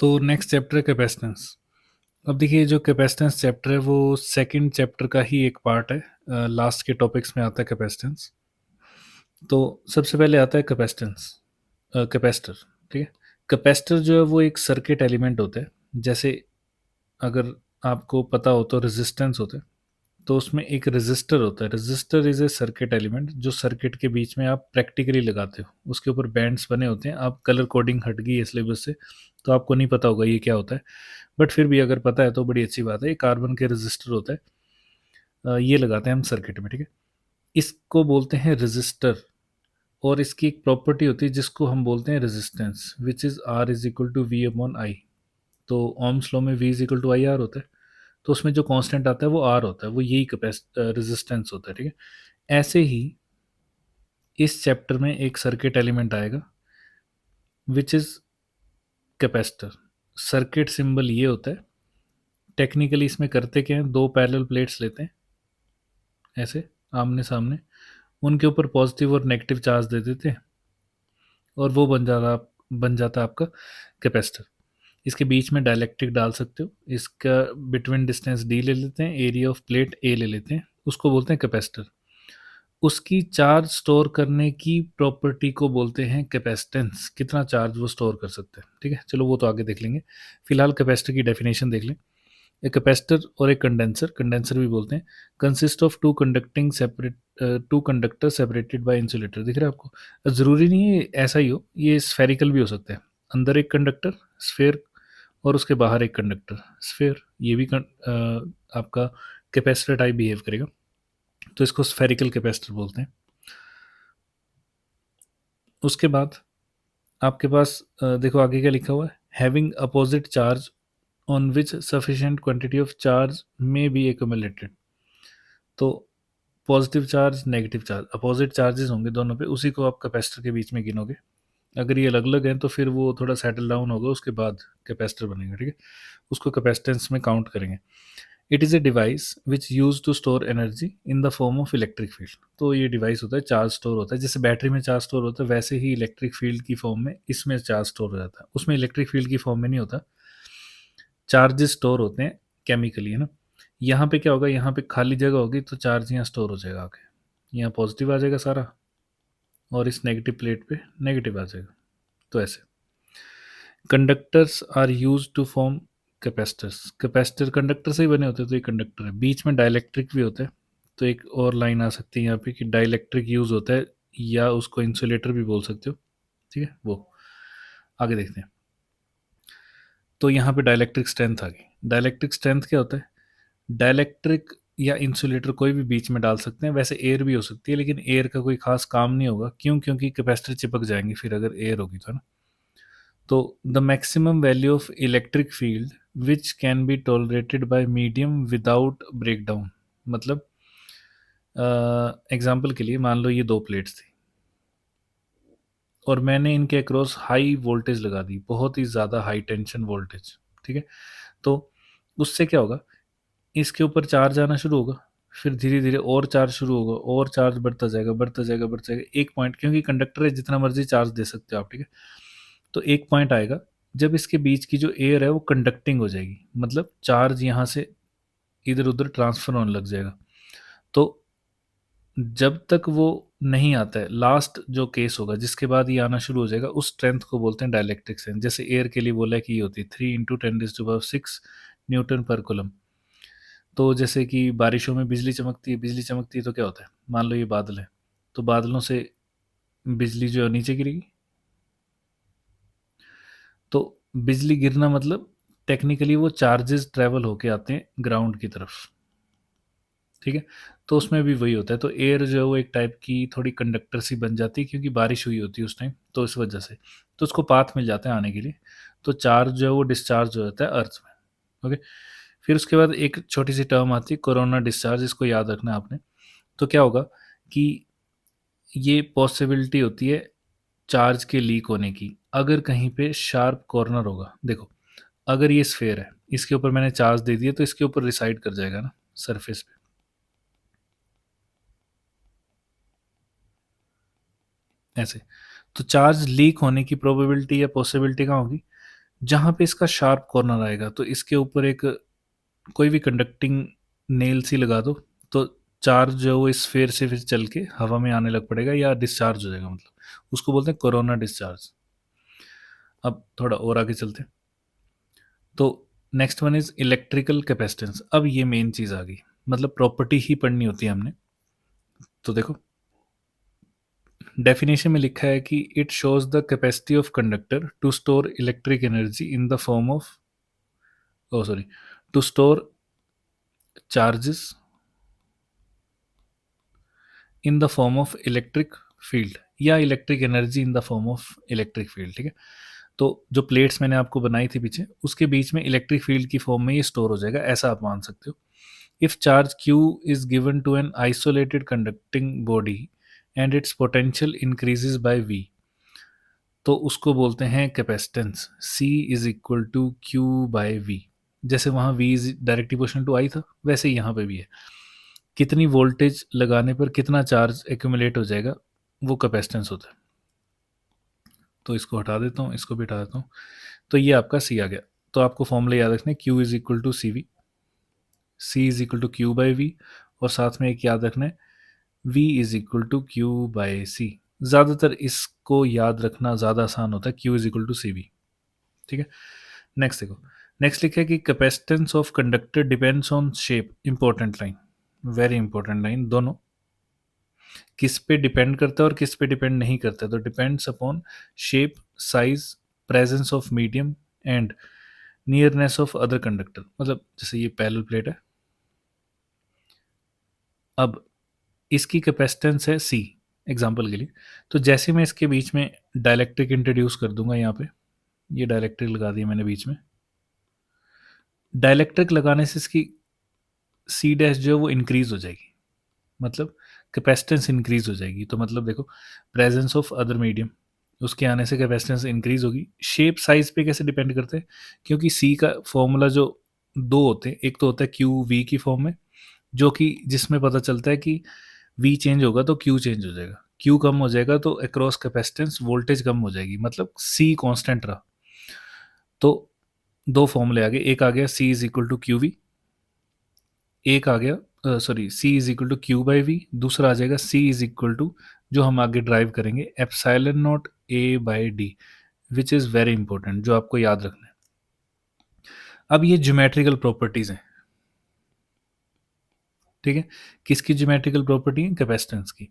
तो next chapter है capacitance. अब देखिए जो कैपेसिटेंस चैप्टर है वो सेकंड चैप्टर का ही एक पार्ट है। लास्ट के टॉपिक्स में आता है कैपेसिटेंस। तो सबसे पहले आता है कैपेसिटेंस, कैपेसिटर। ठीक है। कैपेसिटर जो है वो एक सर्किट एलिमेंट होता है। जैसे अगर आपको पता हो तो रेजिस्टेंस होता है, तो उसमें एक रेजिस्टर होता है। Resistor is a circuit element जो सर्किट के बीच में आप प्रैक्टिकली लगाते हो। उसके ऊपर बैंड्स बने होते हैं। आप कलर कोडिंग हट गई है सिलेबस से, तो आपको नहीं पता होगा ये क्या होता है, बट फिर भी अगर पता है तो बड़ी अच्छी बात है। ये कार्बन के रेजिस्टर होता है। ये लगाते हैं हम सर्किट में। ठीक है। इसको बोलते हैं रेजिस्टर। और इसकी एक प्रॉपर्टी होती है जिसको हम बोलते हैं resistance, which is R is equal to V upon I. तो ओम्स लॉ में V is equal to I R होता है। तो उसमें जो कांस्टेंट आता है वो आर होता है, वो यही रेजिस्टेंस होता है। ठीक है। ऐसे ही इस चैप्टर में एक सर्किट एलिमेंट आएगा which is capacitor. Circuit symbol ये होता है। टेक्निकली इसमें करते क्या है, दो पैरेलल प्लेट्स लेते हैं ऐसे आमने सामने, उनके ऊपर पॉजिटिव और नेगेटिव चार्ज दे देते हैं और वो बन जाता आपका कैपेसिटर। इसके बीच में डाइलेक्ट्रिक डाल सकते हो। इसका बिटवीन डिस्टेंस डी ले लेते हैं, एरिया ऑफ प्लेट ए ले लेते हैं, उसको बोलते हैं कैपेसिटर। उसकी चार्ज स्टोर करने की प्रॉपर्टी को बोलते हैं कैपेसिटेंस। कितना चार्ज वो स्टोर कर सकते हैं। ठीक है, चलो वो तो आगे देख लेंगे। फिलहाल कैपेसिटर की डेफिनेशन देख लें। ए कैपेसिटर और एक कंडेंसर, कंडेंसर भी बोलते हैं, consist of two conductor separated by insulator. दिख रहा है आपको? ज़रूरी नहीं है ऐसा ही हो, ये स्फेरिकल भी हो सकता है। अंदर एक कंडक्टर स्फेयर और उसके बाहर एक कंडक्टर स्फेयर, ये भी आपका कैपेसिटर टाइप बिहेव करेगा, तो इसको स्फेरिकल कैपेसिटर बोलते हैं। उसके बाद आपके पास देखो आगे क्या लिखा हुआ है, having opposite charge on which sufficient quantity of charge may be accumulated. तो positive charge negative charge opposite charges होंगे दोनों पे, उसी को आप कैपेसिटर के बीच में गिनोगे। अगर ये अलग अलग हैं तो फिर वो थोड़ा सेटल डाउन होगा, उसके बाद कैपेसिटर बनेगा। ठीक है, उसको कैपेसिटेंस में काउंट करेंगे। It is a device which use to store energy in the form of electric field. तो ये डिवाइस होता है, चार्ज स्टोर होता है। जैसे बैटरी में चार्ज स्टोर होता है वैसे ही इलेक्ट्रिक फील्ड की फॉर्म में इसमें चार्ज स्टोर हो जाता है। उसमें इलेक्ट्रिक फील्ड की फॉर्म में नहीं होता, चार्जेस स्टोर होते हैं केमिकली, है ना। यहाँ पे क्या होगा, यहाँ पे खाली जगह होगी तो चार्ज यहाँ स्टोर हो जाएगा आके, यहाँ पॉजिटिव आ जाएगा सारा और इस नेगेटिव प्लेट पे नेगेटिव आ जाएगा। तो ऐसे conductors are use to form capacitors. Capacitor conductor से ही बने होते हैं, तो ये कंडक्टर है। बीच में डाइलेक्ट्रिक भी होता है। तो एक और लाइन आ सकती है यहाँ पे कि डाइलेक्ट्रिक यूज होता है, या उसको इंसुलेटर भी बोल सकते हो। ठीक है, वो आगे देखते हैं। तो यहाँ पे डाइलेक्ट्रिक स्ट्रेंथ आ गई। डाइलेक्ट्रिक स्ट्रेंथ क्या होता है, डाइलेक्ट्रिक या इंसुलेटर कोई भी बीच में डाल सकते हैं। वैसे एयर भी हो सकती है, लेकिन एयर का कोई खास काम नहीं होगा। क्यों? क्योंकि कैपेसिटर चिपक जाएंगे फिर अगर एयर होगी तो, है ना। तो the maximum value of electric field which can be tolerated by medium without break down. मतलब एग्जाम्पल के लिए मान लो ये दो प्लेट्स थी और मैंने इनके अक्रॉस हाई वोल्टेज लगा दी, बहुत ही ज़्यादा हाई टेंशन वोल्टेज। ठीक है, तो उससे क्या होगा, इसके ऊपर चार्ज आना शुरू होगा, फिर धीरे धीरे और चार्ज शुरू होगा और चार्ज बढ़ता जाएगा बढ़ता जाएगा बढ़ता जाएगा। एक पॉइंट, क्योंकि कंडक्टर है जितना मर्जी चार्ज दे सकते हो आप। ठीक है, तो एक पॉइंट आएगा जब इसके बीच की जो एयर है वो कंडक्टिंग हो जाएगी, मतलब चार्ज यहाँ से इधर उधर ट्रांसफर होने लग जाएगा। तो जब तक वो नहीं आता है, लास्ट जो केस होगा जिसके बाद ये आना शुरू हो जाएगा, उस स्ट्रेंथ को बोलते हैं डाइलेक्ट्रिक स्ट्रेंथ। जैसे एयर के लिए बोला है कि ये होती है 3 × 10⁻⁶ न्यूटन पर कूलम। तो जैसे कि बारिशों में बिजली चमकती है, बिजली चमकती है तो क्या होता है, मान लो ये बादल है, तो बादलों से बिजली जो है नीचे गिरेगी। तो बिजली गिरना मतलब टेक्निकली वो चार्जेस ट्रेवल होके आते हैं ग्राउंड की तरफ। ठीक है, तो उसमें भी वही होता है। तो एयर जो है वो एक टाइप की थोड़ी कंडक्टर सी बन जाती है, क्योंकि बारिश हुई होती है उस टाइम, तो इस वजह से तो उसको पाथ मिल जाता है आने के लिए। तो चार्ज जो है वो डिस्चार्ज हो जाता है अर्थ में। ओके, फिर उसके बाद एक छोटी सी टर्म आती है कोरोना डिस्चार्ज, इसको याद रखना है आपने। तो क्या होगा कि ये पॉसिबिलिटी होती है चार्ज के लीक होने की, अगर कहीं पे शार्प कॉर्नर होगा। देखो, अगर ये स्फेयर है, इसके ऊपर मैंने चार्ज दे दिया तो इसके ऊपर रिसाइड कर जाएगा ना सरफेस पे, ऐसे। तो चार्ज लीक होने की प्रोबेबिलिटी या पॉसिबिलिटी कहाँ होगी, जहाँ पे इसका शार्प कॉर्नर आएगा तो इसके ऊपर एक कोई भी कंडक्टिंग नेल सी लगा दो, तो चार्ज जो है वो इस स्फीयर से फिर चल के हवा में आने लग पड़ेगा या डिस्चार्ज हो जाएगा, मतलब उसको बोलते हैं कोरोना डिस्चार्ज। अब थोड़ा और आगे चलते हैं। तो next one is electrical capacitance. अब ये मेन चीज़ आ गई, मतलब प्रॉपर्टी ही पढ़नी होती है हमने। तो देखो, डेफिनेशन में लिखा है कि it shows the capacity of conductor to store electric energy in the form of, oh sorry, to store charges in the form of electric field या electric energy in the form of electric field. ठीक है, तो जो plates मैंने आपको बनाई थी पीछे, उसके बीच में इलेक्ट्रिक फील्ड की फॉर्म में ये स्टोर हो जाएगा, ऐसा आप मान सकते हो। If charge q is given to an isolated conducting body and its potential increases by v, तो उसको बोलते हैं capacitance. c is equal to q by v। जैसे वहाँ v is directly proportional to i था, वैसे ही यहाँ पे भी है। कितनी वोल्टेज लगाने पर कितना चार्ज एक्यूमुलेट हो जाएगा, वो कैपेसिटेंस होता है। तो इसको हटा देता हूँ, इसको भी हटा देता हूँ। तो ये आपका सी आ गया। तो आपको फॉर्मूला याद रखना है, Q is equal to C V, C is equal to Q by V, और साथ में एक याद रखना है, V is equal to Q by C. ज़्यादातर इसको याद रखना ज़्यादा आसान होता है, Q is equal to C V. ठीक है, नेक्स्ट देखो, नेक्स्ट लिखा है कि capacitance of conductor depends on shape. Important line, very important line. दोनों किस पे डिपेंड करता है और किस पे डिपेंड नहीं करता है, तो depends upon shape, size, presence of medium and nearness of other conductor. मतलब जैसे ये पैरेलल प्लेट है, अब इसकी कैपेसिटेंस है सी एग्जांपल के लिए, तो जैसे मैं इसके बीच में डायलैक्ट्रिक इंट्रोड्यूस कर दूंगा, यहाँ पे ये डायलैक्ट्रिक लगा दिया मैंने बीच में, डायलैक्ट्रिक लगाने से इसकी सी डैश जो है वो इंक्रीज हो जाएगी, मतलब कैपेसिटेंस इंक्रीज हो जाएगी। तो मतलब देखो, प्रेजेंस ऑफ अदर मीडियम, उसके आने से कैपेसिटेंस इंक्रीज होगी। शेप साइज पे कैसे डिपेंड करते हैं, क्योंकि सी का फॉर्मूला जो दो होते हैं, एक तो होता है क्यू वी की फॉर्म में, जो कि जिसमें पता चलता है कि वी चेंज होगा तो क्यू चेंज हो जाएगा, क्यू कम हो जाएगा तो अक्रॉस कैपेसिटेंस वोल्टेज कम हो जाएगी, मतलब सी कांस्टेंट रहा। तो दो फॉर्मूले आ गए, एक आ गया C is equal to Q V, एक आ गया sorry C is equal to Q by V, दूसरा आ जाएगा सी इज इक्वल टू, जो हम आगे ड्राइव करेंगे, epsilon not a by D, which is very important, जो आपको याद रखना है। अब ये ज्योमेट्रिकल प्रॉपर्टीज हैं, ठीक है, किसकी ज्योमेट्रिकल प्रॉपर्टी है, कैपेसिटेंस की।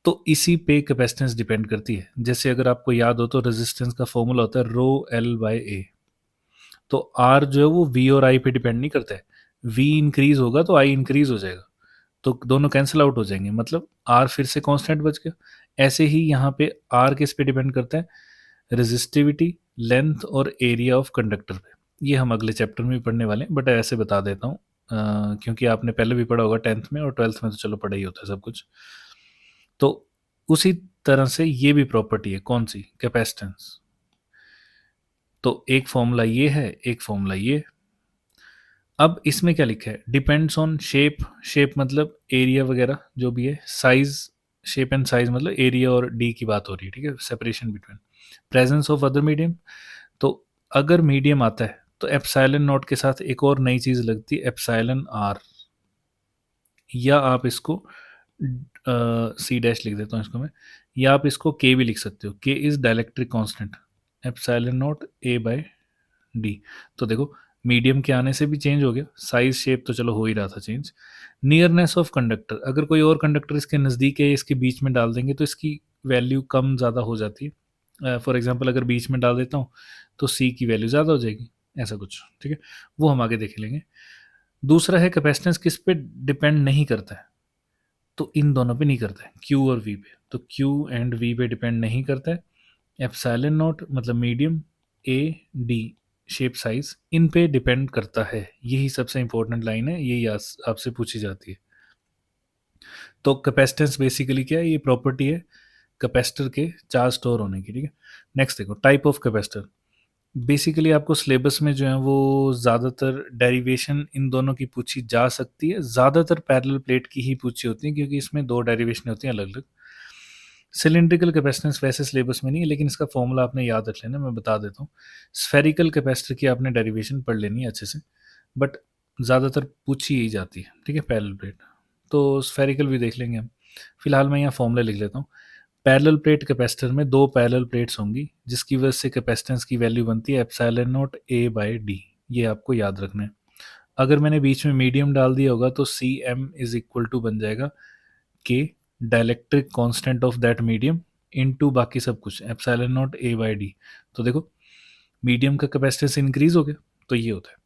तो इसी पे कैपेसिटेंस डिपेंड करती है। जैसे अगर आपको याद हो तो रेजिस्टेंस का फॉर्मूला होता है रो एल बाई ए। तो आर जो है वो वी और आई पे डिपेंड नहीं करता है, वी इंक्रीज होगा तो आई इंक्रीज हो जाएगा, तो दोनों कैंसिल आउट हो जाएंगे, मतलब आर फिर से कांस्टेंट बच गया। ऐसे ही यहाँ पे आर किस पे डिपेंड करता है, रेजिस्टिविटी, लेंथ और एरिया ऑफ कंडक्टर पे। ये हम अगले चैप्टर में भी पढ़ने वाले हैं, बट ऐसे बता देता हूँ क्योंकि आपने पहले भी पढ़ा होगा 10th में, और 12th में तो चलो पढ़ा ही होता है सब कुछ। तो उसी तरह से ये भी प्रॉपर्टी है, कौन सी, कैपेसिटेंस। तो एक फॉर्मूला ये है, एक फॉर्मूला ये। अब इसमें क्या लिखा है, डिपेंड्स ऑन शेप, शेप मतलब एरिया वगैरह जो भी है, साइज, शेप एंड साइज मतलब एरिया और डी की बात हो रही है, ठीक है, separation between, presence of other medium. तो अगर मीडियम आता है तो एप्सिलॉन नॉट के साथ एक और नई चीज़ लगती है, एप्सिलॉन आर, या आप इसको सी डैश लिख देता हूँ इसको मैं, या आप इसको के भी लिख सकते हो, K is dielectric constant, epsilon not A by D. तो देखो, मीडियम के आने से भी चेंज हो गया, साइज शेप तो चलो हो ही रहा था चेंज। नियरनेस ऑफ कंडक्टर, अगर कोई और कंडक्टर इसके नज़दीक है, इसके बीच में डाल देंगे तो इसकी वैल्यू कम ज़्यादा हो जाती है। फॉर एग्जांपल अगर बीच में डाल देता हूँ तो सी की वैल्यू ज़्यादा हो जाएगी, ऐसा कुछ, ठीक है, वो हम आगे देख लेंगे। दूसरा है कैपेसिटेंस किस पे डिपेंड नहीं करता है, तो इन दोनों पे नहीं करता है, क्यू और वी पे। तो क्यू एंड वी पे डिपेंड नहीं करता है, एप्सिलॉन नॉट मतलब medium, A D shape size, इन पे डिपेंड करता है। यही सबसे इंपॉर्टेंट लाइन है, यही आपसे पूछी जाती है। तो कैपेसिटेंस बेसिकली क्या है, ये प्रॉपर्टी है कैपेसिटर के चार्ज स्टोर होने की, ठीक है। नेक्स्ट देखो, टाइप ऑफ कैपेसिटर। बेसिकली आपको सिलेबस में जो है वो ज़्यादातर डेरिवेशन इन दोनों की पूछी जा सकती है, ज़्यादातर पैरेलल प्लेट की ही पूछी होती है, क्योंकि इसमें दो डेरिवेशन होती हैं अलग अलग। सिलिंड्रिकल कैपेसिटेंस वैसे सिलेबस में नहीं है, लेकिन इसका फॉर्मूला आपने याद रख लेना, मैं बता देता हूँ। स्फेरिकल कैपेसिटर की आपने डेरिवेशन पढ़ लेनी है अच्छे से, बट ज़्यादातर पूछी ही जाती है, ठीक है, पैरेलल प्लेट। तो स्फेरिकल भी देख लेंगे हम। फिलहाल मैं यहाँ फॉर्मूला लिख लेता हूँ। पैरेलल प्लेट कैपेसिटर में दो पैरेलल प्लेट्स होंगी, जिसकी वजह से कैपेसिटेंस की वैल्यू बनती है epsilon not A by D. ये आपको याद रखना है। अगर मैंने बीच में मीडियम डाल दिया होगा तो C M is equal to बन जाएगा K dielectric constant of that medium into बाकी सब कुछ epsilon not A by D. तो देखो, मीडियम का कैपेसिटेंस इंक्रीज हो गया, तो ये होता है।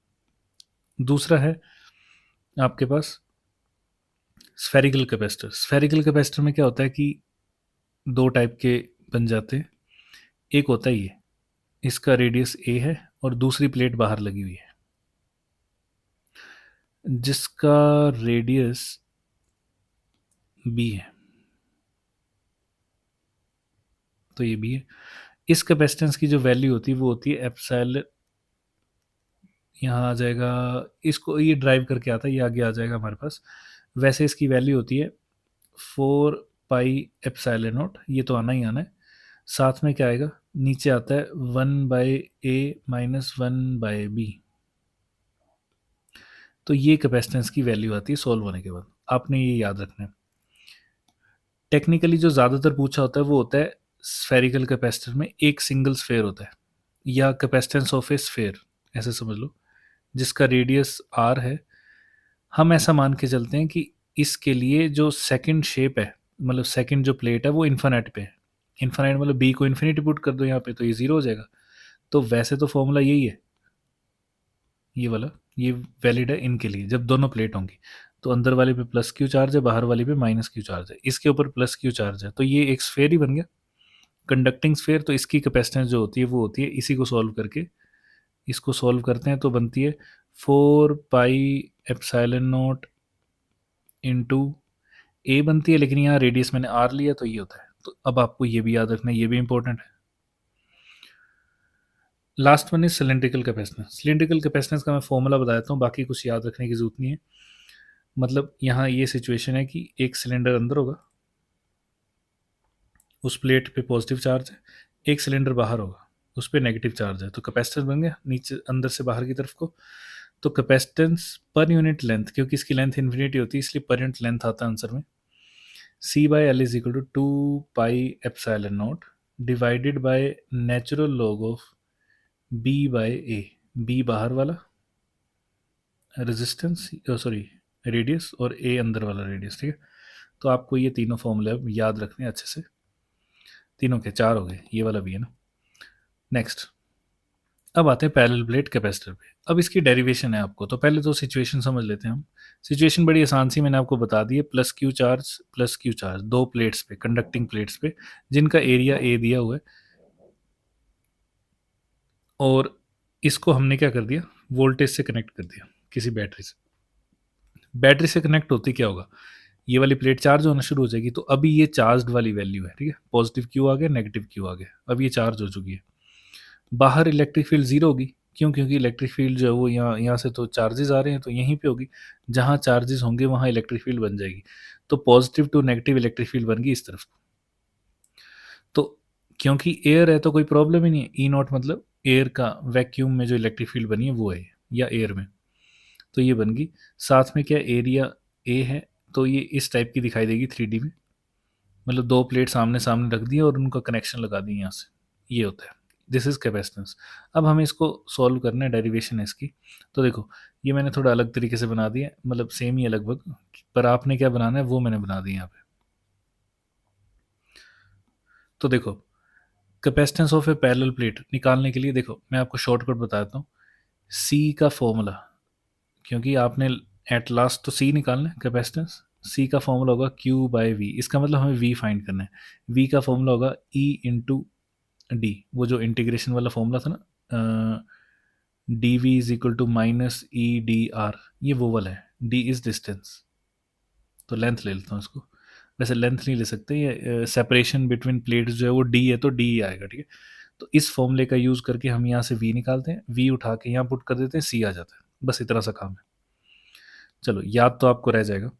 दूसरा है आपके पास स्फेरिकल कैपेसिटर। स्फेरिकल कैपेसिटर में क्या होता है कि दो टाइप के बन जाते हैं। एक होता है ये, इसका रेडियस ए है और दूसरी प्लेट बाहर लगी हुई है, जिसका रेडियस बी है। तो ये बी है। इस कैपेसिटेंस की जो वैल्यू होती है वो होती है एप्सिलॉन, यहाँ आ जाएगा, इसको ये ड्राइव करके आता है, ये आगे आ जाएगा हमारे पास। वैसे इसकी वैल्यू होती है 4 पाई एप्सिलॉन नॉट, ये तो आना ही आना है। साथ में क्या आएगा, नीचे आता है 1/a-1/b। तो ये कैपेसिटेंस की वैल्यू आती है सॉल्व होने के बाद। आपने ये याद रखना है। टेक्निकली जो ज़्यादातर पूछा होता है वो होता है स्फेरिकल कैपेसिटर में एक सिंगल स्फेयर होता है, या कैपेसिटेंस ऑफ ए स्फेयर, ऐसे समझ लो, जिसका रेडियस आर है। हम ऐसा मान के चलते हैं कि इसके लिए जो सेकंड शेप है, मतलब सेकंड जो प्लेट है वो इन्फानाइट पे है। इन्फानाइट मतलब बी को इन्फिनिटी पुट कर दो यहाँ पे, तो ये ज़ीरो हो जाएगा। तो वैसे तो फॉर्मूला यही है, ये वाला, ये वैलिड है इनके लिए जब दोनों प्लेट होंगी। तो अंदर वाले पे प्लस क्यू चार्ज है, बाहर वाले पे माइनस क्यू चार्ज है, इसके ऊपर प्लस क्यू चार्ज है, तो ये एक स्फेयर ही बन गया, कंडक्टिंग स्फेयर। तो इसकी कैपेसिटेंस जो होती है वो होती है, इसी को सॉल्व करके, इसको सॉल्व करते हैं तो बनती है 4 पाई एप्सिलॉन नॉट इंटू ए बनती है, लेकिन यहाँ रेडियस मैंने आर लिया तो ये होता है। तो अब आपको ये भी याद रखना है, ये भी इंपॉर्टेंट है। Last one is cylindrical capacitance. Cylindrical capacitance का मैं फॉर्मूला बता देता हूँ, बाकी कुछ याद रखने की जरूरत नहीं है। मतलब यहाँ ये सिचुएशन है कि एक सिलेंडर अंदर होगा, उस प्लेट पे पॉजिटिव चार्ज है, एक सिलेंडर बाहर होगा, उस पर नेगेटिव चार्ज है। तो कैपेसिटेंस बन गया नीचे अंदर से बाहर की तरफ को। तो कैपेसिटेंस पर यूनिट लेंथ, क्योंकि इसकी लेंथ इन्फिनिटी होती है इसलिए पर यूनिट लेंथ आता है आंसर में। C by L is equal to 2 pi epsilon nought divided by natural log of B by A. B बाहर वाला रेजिस्टेंस, सॉरी रेडियस, और ए अंदर वाला रेडियस, ठीक है। तो आपको ये तीनों फॉर्मूले अब याद रखने हैं अच्छे से। तीनों के चार हो गए, ये वाला भी है ना। नेक्स्ट, अब आते हैं पैरेलल प्लेट कैपेसिटर पे। अब इसकी डेरिवेशन है आपको, तो पहले तो सिचुएशन समझ लेते हैं हम। सिचुएशन बड़ी आसान सी मैंने आपको बता दी है, प्लस क्यू चार्ज दो प्लेट्स पे, कंडक्टिंग प्लेट्स पे, जिनका एरिया ए दिया हुआ है। और इसको हमने क्या कर दिया, वोल्टेज से कनेक्ट कर दिया किसी बैटरी से। बैटरी से कनेक्ट होती क्या होगा, ये वाली प्लेट चार्ज होना शुरू हो जाएगी। तो अभी ये चार्ज वाली वैल्यू है, ठीक है, पॉजिटिव क्यू आ गया, नेगेटिव क्यू आ गया, अब ये चार्ज हो चुकी है। बाहर इलेक्ट्रिक फील्ड जीरो होगी, क्यों, क्योंकि इलेक्ट्रिक फील्ड जो है वो यहाँ से तो चार्जेस आ रहे हैं, तो यहीं पे होगी। जहाँ चार्जेस होंगे वहाँ इलेक्ट्रिक फील्ड बन जाएगी। तो positive to negative electric field बन गई इस तरफ। तो क्योंकि एयर है तो कोई प्रॉब्लम ही नहीं है, ई नॉट मतलब एयर का, वैक्यूम में जो इलेक्ट्रिक फील्ड बनी है वो है, या एयर में। तो ये बन गई। साथ में क्या एरिया ए है, तो ये इस टाइप की दिखाई देगी 3D में, मतलब दो प्लेट सामने सामने रख दी और उनका कनेक्शन लगा दी यहाँ से, ये होता है। This is capacitance. अब हमें इसको सॉल्व करना है, डेरिवेशन है इसकी। तो देखो, ये मैंने थोड़ा अलग तरीके से बना दिया, मतलब सेम ही है लगभग, पर आपने क्या बनाना है वो मैंने बना दिया यहाँ पे। तो देखो, capacitance of a parallel plate निकालने के लिए देखो मैं आपको शॉर्टकट बताता हूँ। सी का फॉर्मूला, क्योंकि आपने एट लास्ट तो सी निकालना है कैपेसिटेंस, सी का फॉर्मूला होगा क्यू बाय वी। इसका मतलब हमें वी फाइंड करना है। वी का फॉर्मूला होगा ई इंटू डी, वो जो इंटीग्रेशन वाला फॉर्मूला था ना, D V is equal to minus E D R, ये वो वाला है। डी इज डिस्टेंस, तो लेंथ ले लेता हूँ इसको। वैसे लेंथ नहीं ले सकते, ये सेपरेशन बिटवीन प्लेट्स जो है वो डी है, तो डी ही आएगा, ठीक है। तो इस फॉर्मूले का यूज़ करके हम यहाँ से वी निकालते हैं, वी उठा के यहाँ पुट कर देते हैं, सी आ जाता है। बस इतना सा काम है। चलो, याद तो आपको रह जाएगा।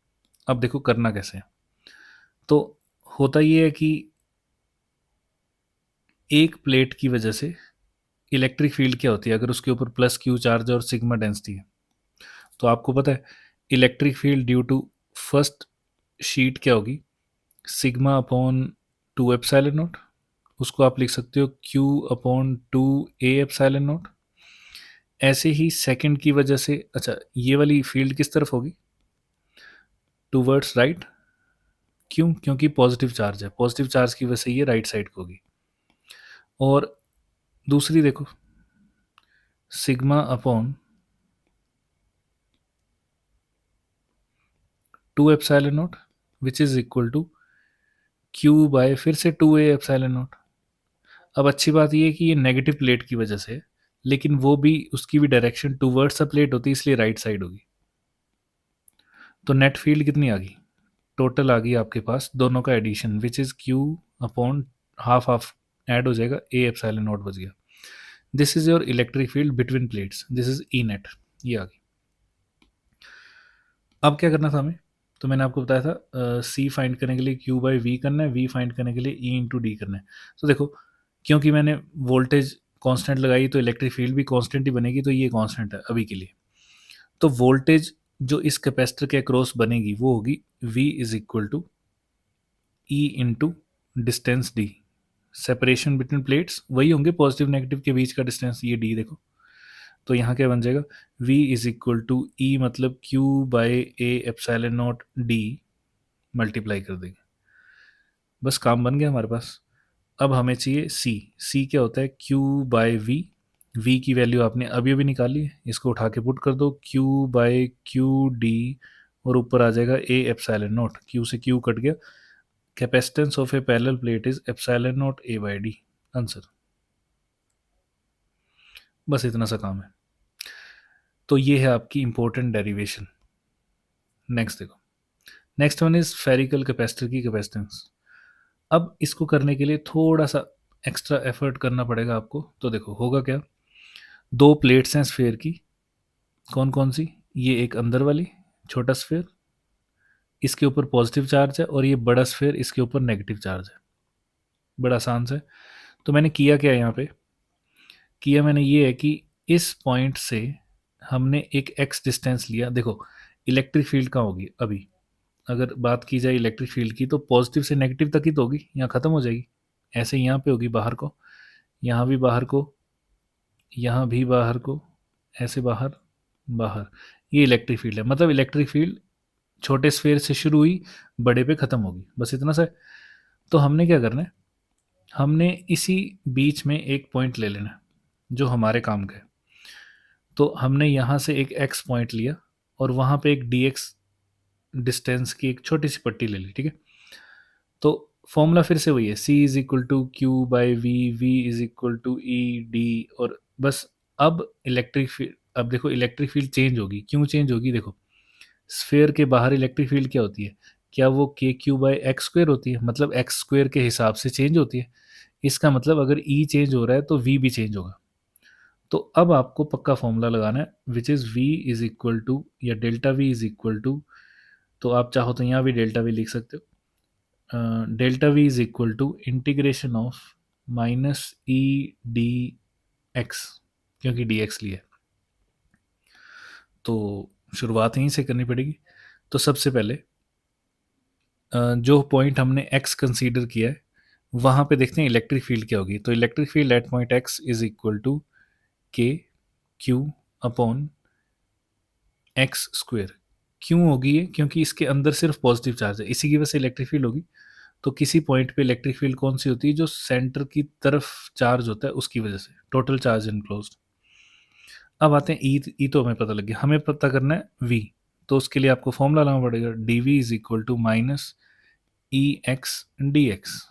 अब देखो करना कैसे है। तो होता ये है कि एक प्लेट की वजह से इलेक्ट्रिक फील्ड क्या होती है अगर उसके ऊपर प्लस क्यू चार्ज और सिग्मा डेंसिटी है। तो आपको पता है electric field due to first sheet क्या होगी, सिग्मा अपॉन 2 एप्सिलॉन नॉट। उसको आप लिख सकते हो Q upon 2 A epsilon not. ऐसे ही सेकंड की वजह से, अच्छा ये वाली फील्ड किस तरफ होगी, टूवर्ड्स राइट। क्यों? क्योंकि पॉजिटिव चार्ज है, पॉजिटिव चार्ज की वजह से ये राइट साइड को होगी। और दूसरी देखो, sigma upon 2 epsilon naught which is equal to Q by फिर से 2 ए एप्सिलॉन नॉट। अब अच्छी बात ये है कि ये नेगेटिव प्लेट की वजह से है, लेकिन वो भी उसकी भी डायरेक्शन टूवर्ड्स अ प्लेट होती है, इसलिए राइट साइड होगी। तो नेट फील्ड कितनी आ गई, टोटल आ गई आपके पास दोनों का addition which is Q upon half half add हो जाएगा, ए एप्सिलॉन नॉट बच गया। This is your electric field between plates, this is E net, ये आ गई। अब क्या करना था हमें, तो मैंने आपको बताया था सी फाइंड करने के लिए क्यू बाई वी करना है, वी फाइंड करने के लिए ई इंटू डी करना है। तो देखो क्योंकि मैंने वोल्टेज कांस्टेंट लगाई तो इलेक्ट्रिक फील्ड भी कांस्टेंट ही बनेगी, तो ये कांस्टेंट है अभी के लिए। तो वोल्टेज जो इस कैपेसिटर के अक्रॉस बनेगी वो होगी V is equal to E into distance D. Separation between plates वही होंगे, पॉजिटिव नेगेटिव के बीच का डिस्टेंस, ये डी देखो। तो यहाँ क्या बन जाएगा, V is equal to E मतलब Q by A epsilon naught D multiply कर देंगे, बस काम बन गया हमारे पास। अब हमें चाहिए C। C क्या होता है, Q बाय V। V की वैल्यू आपने अभी अभी निकाली है, इसको उठा के पुट कर दो, Q बाय क्यू डी, और ऊपर आ जाएगा A एप्सिलॉन नॉट, Q से Q कट गया। Capacitance of a parallel plate is epsilon naught A by D, answer. बस इतना सा काम है। तो ये है आपकी इंपॉर्टेंट डेरिवेशन। नेक्स्ट देखो, next one is spherical capacitor की कैपेसिटेंस। अब इसको करने के लिए थोड़ा सा एक्स्ट्रा एफर्ट करना पड़ेगा आपको। तो देखो होगा क्या, दो प्लेट्स हैं स्फेयर की, कौन कौन सी, ये एक अंदर वाली छोटा स्फेयर, इसके ऊपर पॉजिटिव चार्ज है, और ये बड़ा स्फेयर इसके ऊपर नेगेटिव चार्ज है। बड़ा आसान से। तो मैंने किया क्या यहाँ पे, किया मैंने ये है कि इस पॉइंट से हमने एक एक्स डिस्टेंस लिया। देखो इलेक्ट्रिक फील्ड कहाँ होगी अभी, अगर बात की जाए इलेक्ट्रिक फील्ड की, तो पॉजिटिव से नेगेटिव तक ही तो होगी, यहाँ ख़त्म हो जाएगी। ऐसे ही यहाँ पे होगी बाहर को, यहाँ भी बाहर को, यहाँ भी बाहर को, ऐसे बाहर बाहर। ये इलेक्ट्रिक फील्ड है, मतलब इलेक्ट्रिक फील्ड छोटे स्फेयर से शुरू हुई, बड़े पे ख़त्म होगी, बस इतना सा है। तो हमने क्या करना है, हमने इसी बीच में एक पॉइंट ले लेना है जो हमारे काम का है। तो हमने यहाँ से एक एक्स पॉइंट लिया और वहाँ पे एक डी एक्स डिस्टेंस की एक छोटी सी पट्टी ले ली, ठीक है। तो फॉर्मूला फिर से वही है, C is equal to Q by V, V is equal to E D, और बस। अब इलेक्ट्रिक फील्ड, अब देखो इलेक्ट्रिक फील्ड चेंज होगी, क्यों चेंज होगी, देखो स्फेयर के बाहर इलेक्ट्रिक फील्ड क्या होती है, क्या वो के क्यू बाई एक्स स्क्वेयर होती है, मतलब एक्स स्क्वेयर के हिसाब से चेंज होती है। इसका मतलब अगर ई चेंज हो रहा है तो वी भी चेंज होगा। तो अब आपको पक्का फॉर्मूला लगाना है which is V is equal to, या delta V is equal to, तो आप चाहो तो यहाँ भी डेल्टा वी लिख सकते हो। Delta V is equal to integration of minus E D X, क्योंकि डी एक्स लिया है। तो शुरुआत यहीं से करनी पड़ेगी। तो सबसे पहले जो पॉइंट हमने एक्स कंसीडर किया है वहाँ पे देखते हैं इलेक्ट्रिक फील्ड क्या होगी। तो electric field at point X is equal to K Q upon X square. क्यों होगी ये, क्योंकि इसके अंदर सिर्फ पॉजिटिव चार्ज है, इसी की वजह से इलेक्ट्रिक फील्ड होगी। तो किसी पॉइंट पे इलेक्ट्रिक फील्ड कौन सी होती है, जो सेंटर की तरफ चार्ज होता है उसकी वजह से, टोटल चार्ज इनक्लोज्ड। अब आते हैं ई तो हमें पता लग गया, हमें पता करना है वी। तो उसके लिए आपको फॉर्मूला लाना पड़ेगा, D V is equal to minus E X D X.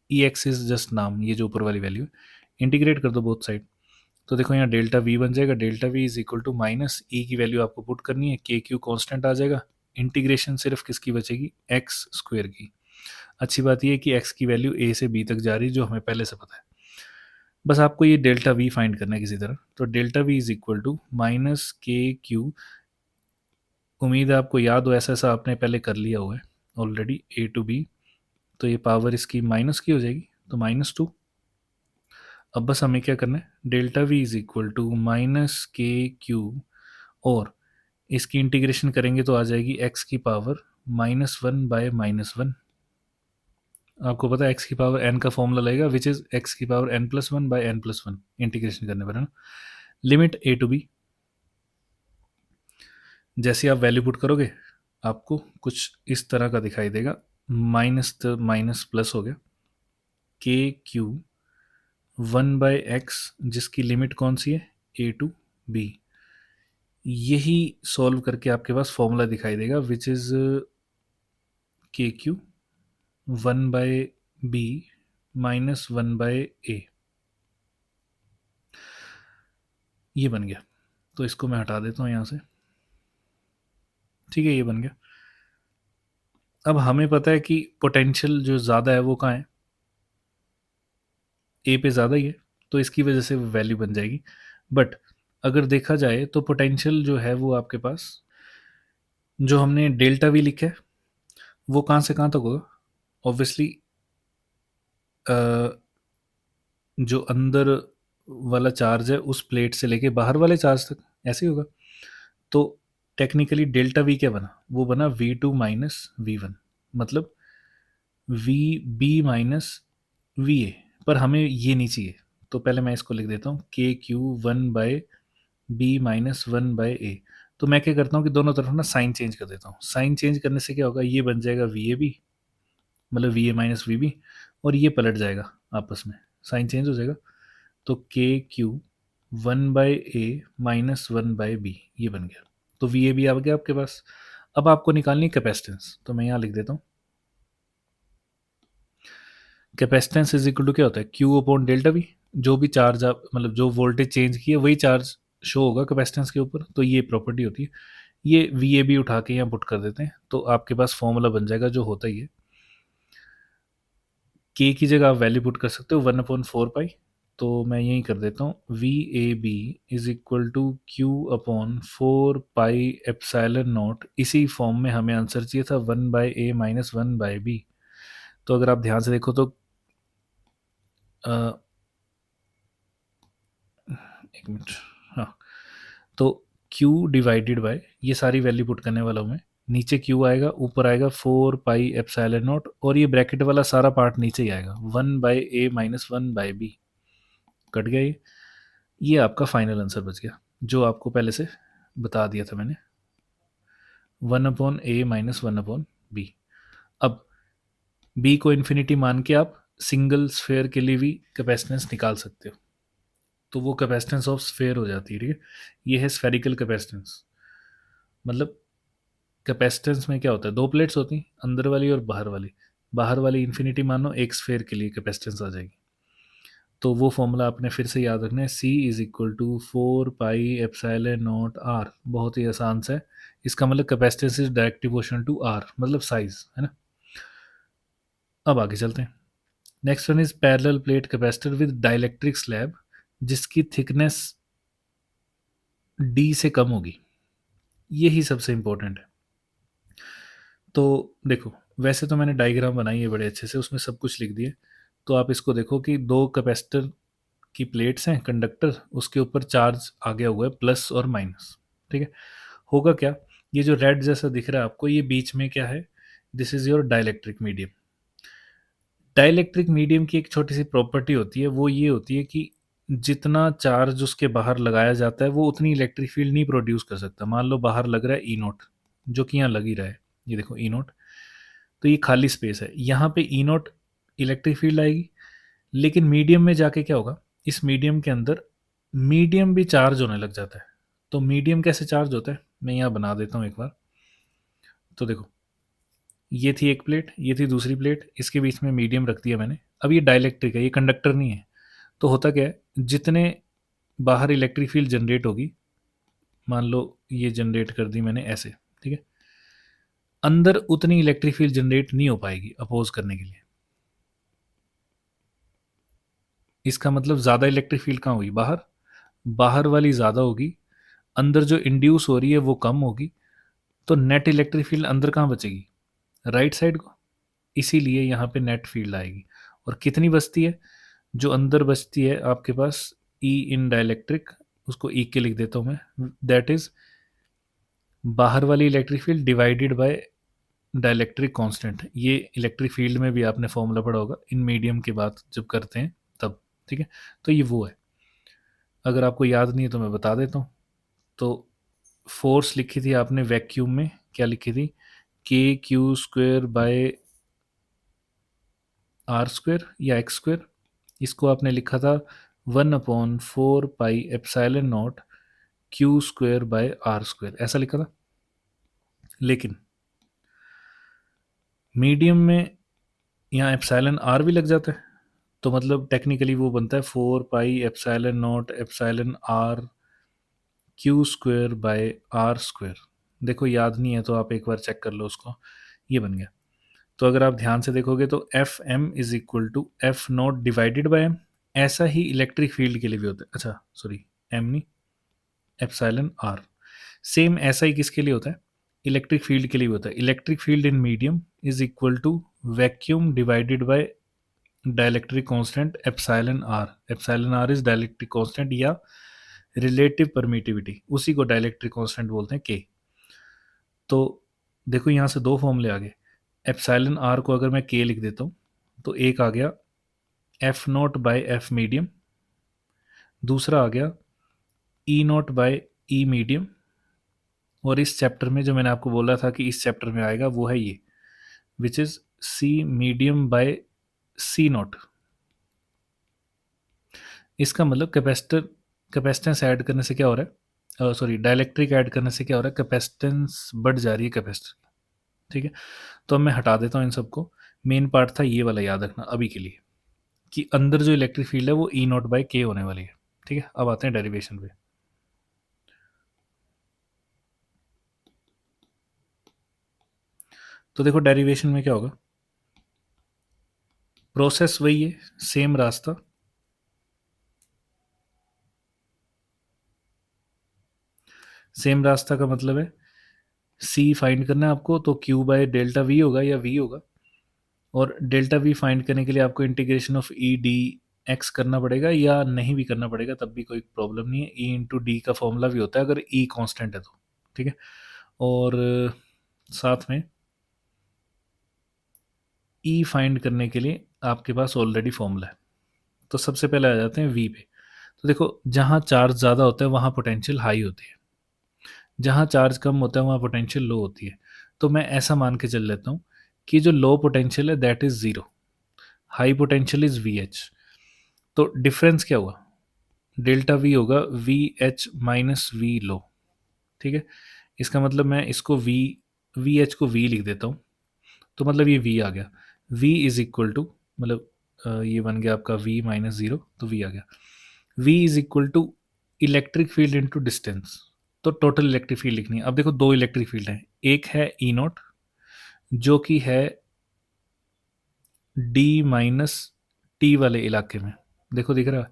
E X is just नाम, ये जो ऊपर वाली वैल्यू है, इंटीग्रेट कर दो बोथ साइड। तो देखो यहाँ डेल्टा वी बन जाएगा, delta V is equal to minus E की वैल्यू आपको पुट करनी है, के क्यू कॉन्स्टेंट आ जाएगा, इंटीग्रेशन सिर्फ किसकी बचेगी, एक्स स्क्वेयर की। अच्छी बात यह है कि एक्स की वैल्यू ए से बी तक जा रही है, जो हमें पहले से पता है। बस आपको ये डेल्टा वी फाइंड करना है किसी तरह। तो delta V is equal to minus K Q, उम्मीद है आपको याद हो, ऐसा ऐसा आपने पहले कर लिया हुआ है ऑलरेडी, ए टू बी। तो ये पावर इसकी माइनस की हो जाएगी, तो -2 अब बस हमें क्या करना है, delta V is equal to minus K Q, और इसकी इंटीग्रेशन करेंगे तो आ जाएगी एक्स की पावर -1/-1। आपको पता है एक्स की पावर एन का फॉर्मूला लगेगा विच इज एक्स की पावर n+1/n+1, इंटीग्रेशन करने पर, है ना। लिमिट ए टू बी, जैसे आप वैल्यू पुट करोगे आपको कुछ इस तरह का दिखाई देगा, माइनस माइनस प्लस हो गया, के क्यू 1/x, जिसकी लिमिट कौन सी है, ए टू बी। यही सॉल्व करके आपके पास फॉर्मूला दिखाई देगा विच इज के क्यू 1/b -1/a। ये बन गया, तो इसको मैं हटा देता हूँ यहाँ से, ठीक है, ये बन गया। अब हमें पता है कि पोटेंशियल जो ज़्यादा है वो कहाँ है, ए पे ज़्यादा ही है, तो इसकी वजह से वैल्यू बन जाएगी। बट अगर देखा जाए तो पोटेंशियल जो है वो आपके पास, जो हमने डेल्टा वी लिखा है, वो कहाँ से कहाँ तक होगा, ऑब्वियसली जो अंदर वाला चार्ज है उस प्लेट से लेके बाहर वाले चार्ज तक, ऐसे ही होगा। तो टेक्निकली डेल्टा वी क्या बना, वो बना V2 - V1, मतलब V B minus V A. पर हमें ये नहीं चाहिए, तो पहले मैं इसको लिख देता हूँ के क्यू 1/b - 1/a। तो मैं क्या करता हूँ कि दोनों तरफ ना साइन चेंज कर देता हूँ। साइन चेंज करने से क्या होगा, ये बन जाएगा वी ए बी, मतलब V A minus V B, और ये पलट जाएगा आपस में, साइन चेंज हो जाएगा। तो के क्यू 1/a - 1/b ये बन गया। तो वी ए बी आ गया आपके पास। अब आपको निकालनी कैपेसिटेंस, तो मैं यहाँ लिख देता हूँ कैपेसिटेंस इज इक्वल टू क्या होता है, क्यू अपॉन डेल्टा वी। जो भी चार्ज आप, मतलब जो वोल्टेज चेंज किया वही चार्ज शो होगा कैपेसिटेंस के ऊपर, तो ये प्रॉपर्टी होती है। ये वी ए बी उठा के यहाँ पुट कर देते हैं, तो आपके पास फॉर्मूला बन जाएगा जो होता ही है। के की जगह आप वैल्यू पुट कर सकते हो 1/4 पाई, तो मैं यही कर देता हूँ V A B is equal to Q upon 4 pi epsilon naught. इसी फॉर्म में हमें आंसर चाहिए था 1/a - 1/b। तो अगर आप ध्यान से देखो तो एक मिनट, हाँ, तो q डिवाइडेड बाय, ये सारी वैल्यू पुट करने वाला हूँ मैं, नीचे q आएगा, ऊपर आएगा 4 पाई एप्साइलन नॉट, और ये ब्रैकेट वाला सारा पार्ट नीचे ही आएगा 1/a - 1/b। कट गया ये आपका फाइनल आंसर बच गया, जो आपको पहले से बता दिया था मैंने, 1/a - 1/b। अब b को इन्फिनिटी मान के आप सिंगल स्फेयर के लिए भी कैपेसिटेंस निकाल सकते हो, तो वो कैपेसिटेंस ऑफ स्फेयर हो जाती है, ठीक है। ये है स्फेरिकल कैपेसिटेंस, मतलब कैपेसिटेंस में क्या होता है, दो प्लेट्स होती हैं, अंदर वाली और बाहर वाली। बाहर वाली इन्फिनिटी मानो, एक स्फेयर के लिए कैपेसिटेंस आ जाएगी। तो वो फॉर्मूला आपने फिर से याद रखना है, C is equal to 4 pi epsilon naught R. बहुत ही आसान सा है, इसका मतलब capacitance is direct devotion to R, मतलब साइज, है ना। अब आगे चलते हैं। Next one is parallel plate capacitor with dielectric slab जिसकी थिकनेस डी से कम होगी। यही सबसे इंपॉर्टेंट है। तो देखो, वैसे तो मैंने डायग्राम बनाई है बड़े अच्छे से, उसमें सब कुछ लिख दिए। तो आप इसको देखो कि दो कैपेसिटर की प्लेट्स हैं, कंडक्टर, उसके ऊपर चार्ज आ गया हुआ है प्लस और माइनस, ठीक है। होगा क्या, ये जो रेड जैसा दिख रहा है आपको, ये बीच में क्या है, this is your dielectric medium. Dielectric medium की एक छोटी सी प्रॉपर्टी होती है, वो ये होती है कि जितना चार्ज उसके बाहर लगाया जाता है वो उतनी इलेक्ट्रिक फील्ड नहीं प्रोड्यूस कर सकता। मान लो बाहर लग रहा है ई नोट, जो कि यहाँ लग ही रहा है, ये देखो ई नोट, तो ये खाली स्पेस है, यहाँ पे ई नोट इलेक्ट्रिक फील्ड आएगी। लेकिन मीडियम में जाके क्या होगा, इस मीडियम के अंदर मीडियम भी चार्ज होने लग जाता है। तो मीडियम कैसे चार्ज होता है, मैं यहाँ बना देता हूँ एक बार। तो देखो, ये थी एक प्लेट, ये थी दूसरी प्लेट, इसके बीच में मीडियम रख दिया मैंने। अब ये डाइलेक्ट्रिक है, ये कंडक्टर नहीं है। तो होता क्या है, जितने बाहर इलेक्ट्रिक फील्ड जनरेट होगी, मान लो ये जनरेट कर दी मैंने ऐसे, ठीक है, अंदर उतनी इलेक्ट्रिक फील्ड जनरेट नहीं हो पाएगी अपोज करने के लिए। इसका मतलब ज़्यादा इलेक्ट्रिक फील्ड कहाँ होगी, बाहर, बाहर वाली ज़्यादा होगी, अंदर जो इंड्यूस हो रही है वो कम होगी। तो नेट इलेक्ट्रिक फील्ड अंदर कहाँ बचेगी, राइट साइड को, इसीलिए यहाँ पे नेट फील्ड आएगी। और कितनी बचती है, जो अंदर बचती है आपके पास ई इन डाइलेक्ट्रिक, उसको ई के लिख देता हूँ मैं, दैट इज बाहर वाली electric field divided by dielectric constant. ये इलेक्ट्रिक फील्ड में भी आपने फॉर्मूला पढ़ा होगा इन मीडियम की बात जब करते हैं तब, ठीक है। तो ये वो है, अगर आपको याद नहीं है तो मैं बता देता हूँ। तो फोर्स लिखी थी आपने वैक्यूम में, क्या लिखी थी, K Q square by R square या एक्स स्क्वेयर। इसको आपने लिखा था 1/4 pi epsilon naught Q square by R square, ऐसा लिखा था। लेकिन मीडियम में यहाँ एप्साइलन आर भी लग जाता है, तो मतलब टेक्निकली वो बनता है 4 pi epsilon naught epsilon R Q square by R square. देखो याद नहीं है तो आप एक बार चेक कर लो उसको, ये बन गया। तो अगर आप ध्यान से देखोगे तो F M is equal to F naught divided by M, ऐसा ही इलेक्ट्रिक फील्ड के लिए भी होता है। अच्छा सॉरी, एम नहीं, एप्साइलन आर। सेम ऐसा ही किसके लिए होता है, इलेक्ट्रिक फील्ड के लिए भी होता है। Electric field in medium is equal to vacuum divided by dielectric constant epsilon R. Epsilon R is dielectric constant या रिलेटिव परमिटिविटी, उसी को डाइलेक्ट्रिक कांस्टेंट बोलते हैं के। तो देखो यहाँ से दो फॉर्मूले आ गए। एप्सिलॉन आर को अगर मैं के लिख देता हूँ तो एक आ गया F naught by F medium, दूसरा आ गया E naught by E medium, और इस चैप्टर में जो मैंने आपको बोला था कि इस चैप्टर में आएगा वो है ये, which is C medium by C naught. इसका मतलब कैपेसिटेंस ऐड करने से क्या हो रहा है, सॉरी डाइलेक्ट्रिक ऐड करने से क्या हो रहा है, कैपेसिटेंस बढ़ जा रही है कैपेसिटर, ठीक है। तो अब मैं हटा देता हूँ इन सबको। मेन पार्ट था ये वाला, याद रखना अभी के लिए, कि अंदर जो इलेक्ट्रिक फील्ड है वो ई नॉट बाई के होने वाली है, ठीक है। अब आते हैं डेरिवेशन पे। तो देखो डेरिवेशन में क्या होगा, प्रोसेस वही है, सेम रास्ता। सेम रास्ता का मतलब है सी फाइंड करना है आपको, तो क्यू बाय डेल्टा वी होगा या वी होगा, और डेल्टा वी फाइंड करने के लिए आपको integration of E D x करना पड़ेगा, या नहीं भी करना पड़ेगा तब भी कोई प्रॉब्लम नहीं है। ई इंटू डी का फॉर्मूला भी होता है अगर ई कांस्टेंट है तो, ठीक है। और साथ में ई फाइंड करने के लिए आपके पास ऑलरेडी फॉर्मूला है। तो सबसे पहले आ जाते हैं वी पे। तो देखो जहाँ चार्ज ज़्यादा होता है वहाँ पोटेंशियल हाई होती है, जहाँ चार्ज कम होता है वहाँ पोटेंशियल लो होती है। तो मैं ऐसा मान के चल लेता हूँ कि जो लो पोटेंशियल है that is zero, high potential is V H. तो डिफरेंस क्या हुआ, डेल्टा वी होगा वी एच माइनस वी लो, ठीक है। इसका मतलब मैं इसको वी एच को वी लिख देता हूँ, तो मतलब ये वी आ गया। वी इज इक्वल टू, मतलब ये बन गया आपका वी माइनस ज़ीरो, तो वी आ गया। V is equal to electric field into distance. तो टोटल इलेक्ट्रिक फील्ड लिखनी है। अब देखो दो इलेक्ट्रिक फील्ड हैं, एक है ई नॉट जो कि है डी माइनस टी वाले इलाके में, देखो दिख रहा है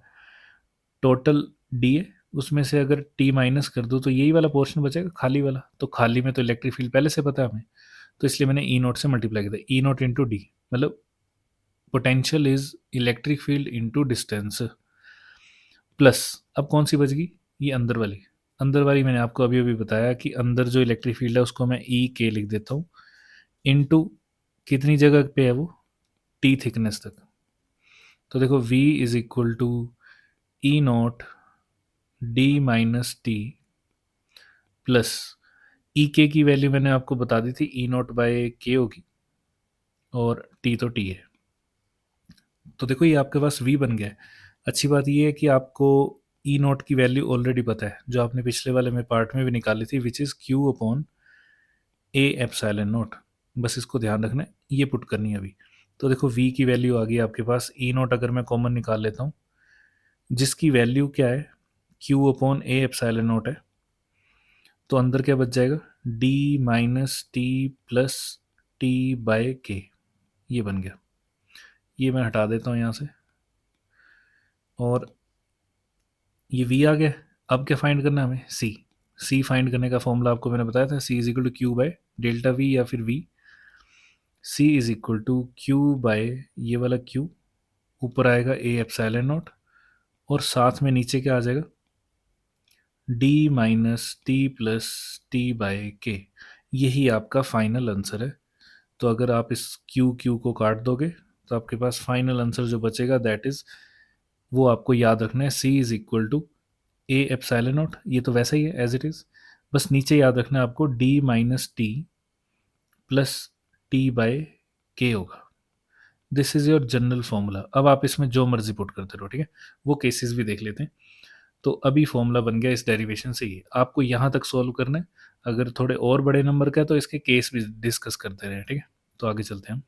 टोटल डी है, उसमें से अगर टी माइनस कर दो तो यही वाला पोर्शन बचेगा खाली वाला, तो खाली में तो इलेक्ट्रिक फील्ड पहले से पता है हमें, तो इसलिए मैंने ई नोट से मल्टीप्लाई किया, ई नोट इंटू डी, मतलब potential is electric field into distance plus, अब कौन सी बच गई, ये अंदर वाली। अंदर वाली मैंने आपको अभी अभी बताया कि अंदर जो इलेक्ट्रिक फील्ड है उसको मैं ई के लिख देता हूँ, इनटू कितनी जगह पे है वो, टी थिकनेस तक। तो देखो v is equal to E nought D minus T plus E के की वैल्यू मैंने आपको बता दी थी, ई नॉट बाय के होगी, और टी तो टी है। तो देखो ये आपके पास v बन गया है। अच्छी बात ये है कि आपको ई नॉट की वैल्यू ऑलरेडी पता है, जो आपने पिछले वाले में पार्ट में भी निकाली थी, which is Q upon A epsilon not. बस इसको ध्यान रखना है, ये पुट करनी है अभी। तो देखो v की वैल्यू आ गई आपके पास, ई नॉट अगर मैं कॉमन निकाल लेता हूँ, जिसकी वैल्यू क्या है, Q upon A epsilon naught है, तो अंदर क्या बच जाएगा, D minus T plus T by K, ये बन गया। ये मैं हटा देता हूँ यहाँ से, और ये वी आ गया। अब क्या फाइंड करना है हमें, सी फाइंड करने का फॉर्मूला आपको मैंने बताया था, C is equal to Q by delta V या फिर V. C is equal to Q by ये वाला क्यू ऊपर आएगा ए एप्सिलॉन नॉट, और साथ में नीचे क्या आ जाएगा, D minus T plus T by K. यही आपका फाइनल आंसर है। तो अगर आप इस क्यू क्यू को काट दोगे तो आपके पास फाइनल आंसर जो बचेगा दैट इज, वो आपको याद रखना है, C is equal to A epsilon nought. ये तो वैसा ही है एज इट इज, बस नीचे याद रखना है आपको D minus T plus T by K होगा। This is your general formula. अब आप इसमें जो मर्जी पुट करते रहो, ठीक है, वो केसेस भी देख लेते हैं। तो अभी फॉर्मूला बन गया इस डेरिवेशन से ही, आपको यहाँ तक सॉल्व करना है। अगर थोड़े और बड़े नंबर का है तो इसके केस भी डिस्कस करते रहे, ठीक है। तो आगे चलते हैं हम।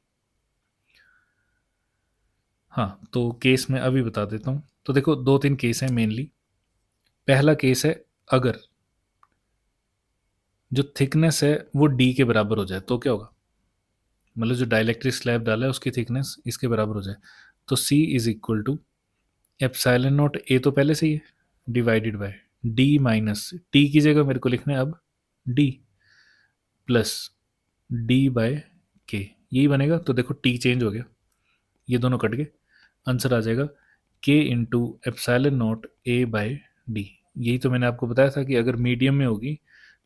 हाँ, तो केस मैं अभी बता देता हूँ। तो देखो, दो तीन केस हैं मेनली। पहला केस है, अगर जो थिकनेस है वो डी के बराबर हो जाए तो क्या होगा, मतलब जो डाइलेक्ट्रिक स्लैब डाला है उसकी थिकनेस इसके बराबर हो जाए, तो C is equal to epsilon not A तो पहले से ही है, divided by D minus T की जगह मेरे को लिखना है अब D plus D bye K, यही बनेगा। तो देखो टी चेंज हो गया, ये दोनों कट गए, आंसर आ जाएगा K into epsilon not A by D. यही तो मैंने आपको बताया था कि अगर मीडियम में होगी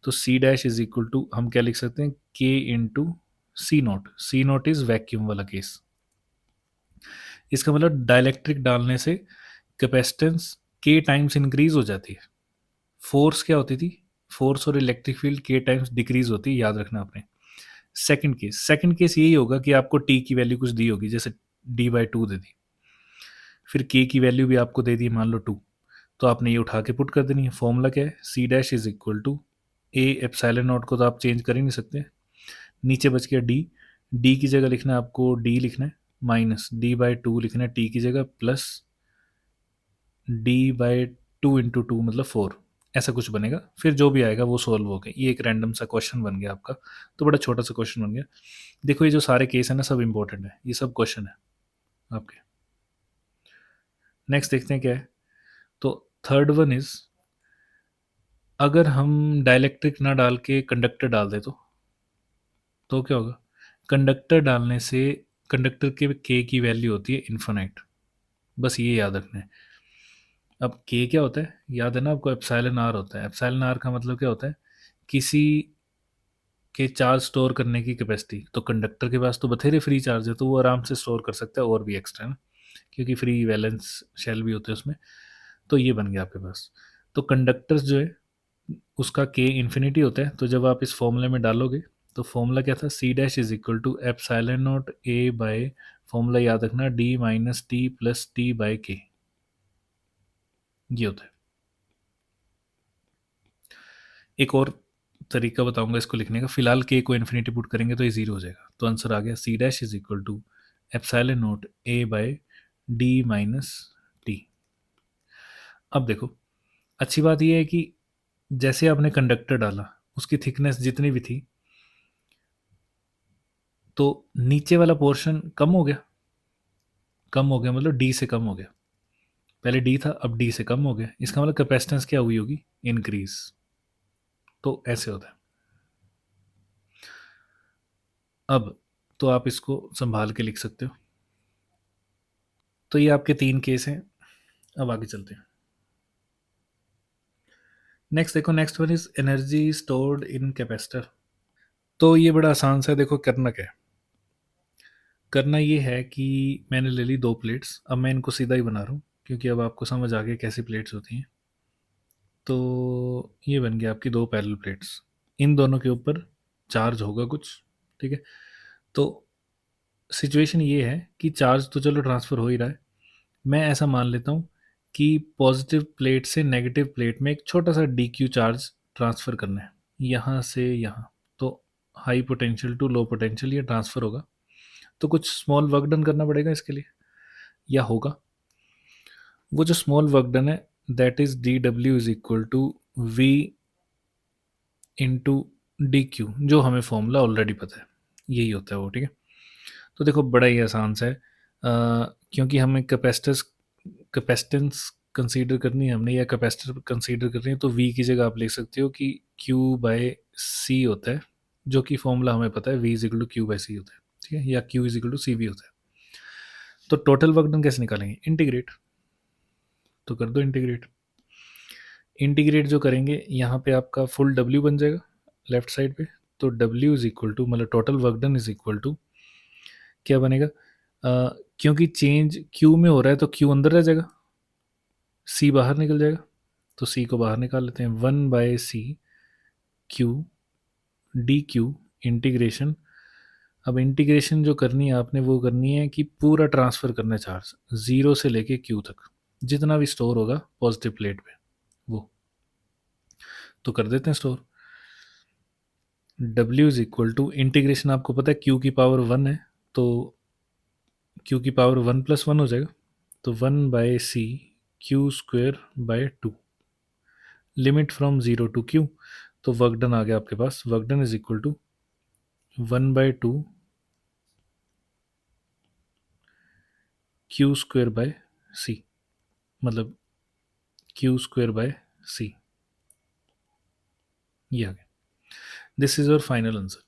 तो C dash is equal to हम क्या लिख सकते हैं, K into C naught. C naught is vacuum वाला केस। इसका मतलब डाइलेक्ट्रिक डालने से कैपेसिटेंस के टाइम्स इंक्रीज हो जाती है। फोर्स क्या होती थी, फोर्स और इलेक्ट्रिक फील्ड के टाइम्स डिक्रीज होती है, याद रखना आपने। सेकंड केस यही होगा कि आपको टी की वैल्यू कुछ दी होगी, जैसे डी बाई टू दे दी, फिर के की वैल्यू भी आपको दे दी मान लो टू, तो आपने ये उठा के पुट कर देनी है। फॉर्मूला क्या है, C dash is equal to A epsilon naught को तो आप चेंज कर ही नहीं सकते, नीचे बच गया डी, डी की जगह लिखना है आपको डी लिखना है, माइनस डी बाई टू लिखना है टी की जगह, plus D by two into two मतलब फोर, ऐसा कुछ बनेगा। फिर जो भी आएगा वो सोल्व हो गया। ये एक रैंडम सा क्वेश्चन बन गया आपका, तो बड़ा छोटा सा क्वेश्चन बन गया। देखो ये जो सारे केस है ना सब इंपॉर्टेंट है, ये सब क्वेश्चन है आपके। नेक्स्ट देखते हैं क्या है। तो थर्ड वन इज, अगर हम डाइलेक्ट्रिक ना डाल के कंडक्टर डाल दे तो क्या होगा। कंडक्टर डालने से कंडक्टर के की वैल्यू होती है इन्फिनाइट, बस ये याद रखना है। अब के क्या होता है, याद है ना आपको, एप्सिलॉन आर होता है। एप्सिलॉन आर का मतलब क्या होता है, किसी के चार्ज स्टोर करने की कैपेसिटी। तो कंडक्टर के पास तो बथेरे फ्री चार्ज है, तो वो आराम से स्टोर कर सकता है और भी एक्स्ट्रा ना, क्योंकि फ्री वैलेंस शेल भी होते हैं उसमें। तो ये बन गया आपके पास। तो कंडक्टर्स जो है उसका के इन्फिनिटी होता है, तो जब आप इस फॉर्मूले में डालोगे तो फॉर्मूला क्या था, C dash is equal to epsilon not A by, formula याद रखना, D minus T plus T by K, ये होता है। एक और तरीका बताऊंगा इसको लिखने का, फिलहाल के को इन्फिनिटी पुट करेंगे तो ये जीरो हो जाएगा, तो आंसर आ गया C dash is equal to epsilon not A by D minus T. अब देखो, अच्छी बात यह है कि जैसे आपने कंडक्टर डाला, उसकी थिकनेस जितनी भी थी, तो नीचे वाला पोर्शन कम हो गया। कम हो गया मतलब डी से कम हो गया, पहले डी था अब डी से कम हो गया, इसका मतलब कैपेसिटेंस क्या हुई होगी, इंक्रीज। तो ऐसे होता है। अब तो आप इसको संभाल के लिख सकते हो। तो ये आपके तीन केस हैं। अब आगे चलते हैं। नेक्स्ट देखो, next one is energy stored in capacitor. तो ये बड़ा आसान सा है, देखो करना क्या है। करना ये है कि मैंने ले ली दो प्लेट्स, अब मैं इनको सीधा ही बना रहा हूँ क्योंकि अब आपको समझ आ गया कैसी प्लेट्स होती हैं। तो ये बन गया आपकी दो पैरेलल प्लेट्स, इन दोनों के ऊपर चार्ज होगा कुछ, ठीक है। तो सिचुएशन ये है कि चार्ज तो चलो ट्रांसफ़र हो ही रहा है। मैं ऐसा मान लेता हूँ कि पॉजिटिव प्लेट से नेगेटिव प्लेट में एक छोटा सा डी क्यू चार्ज ट्रांसफ़र करना है, यहाँ से यहाँ। तो high potential to low potential ये ट्रांसफ़र होगा, तो कुछ स्मॉल वर्क डन करना पड़ेगा इसके लिए, या होगा। वो जो स्मॉल वर्क डन है that is D W is equal to V into D Q, जो हमें फॉर्मूला ऑलरेडी पता है, यही होता है वो, ठीक है। तो देखो बड़ा ही आसान सा है, क्योंकि हमें कैपेसिटेंस कंसीडर करनी है हमने, या कैपेसिटर कंसीडर करनी है, तो वी की जगह आप लिख सकते हो कि क्यू बाय सी होता है, जो कि फॉर्मूला हमें पता है, V is equal to Q by C होता है, ठीक है, या Q is equal to C V होता है। तो टोटल वर्क डन कैसे निकालेंगे? इंटीग्रेट, तो कर दो इंटीग्रेट। इंटीग्रेट जो करेंगे यहाँ पे आपका फुल डब्ल्यू बन जाएगा लेफ्ट साइड पे, तो डब्ल्यू इज इक्वल टू मतलब total work done is equal to क्या बनेगा, क्योंकि चेंज क्यू में हो रहा है तो क्यू अंदर रह जाएगा, सी बाहर निकल जाएगा, तो सी को बाहर निकाल लेते हैं, 1/c Q D Q integration. अब इंटीग्रेशन जो करनी है आपने वो करनी है कि पूरा ट्रांसफ़र करना है चार्ज, ज़ीरो से लेके क्यू तक जितना भी स्टोर होगा पॉजिटिव प्लेट पे वो, तो कर देते हैं store. W is equal to integration, आपको पता है Q की पावर 1 है, तो Q की पावर 1+1 हो जाएगा, तो 1/c Q square by 2, limit from 0 to Q, तो वर्क डन आ गया आपके पास, work done is equal to 1/2 Q square by C, मतलब क्यू स्क्वेयर बाय सी, ये आ गया। दिस इज और फाइनल आंसर।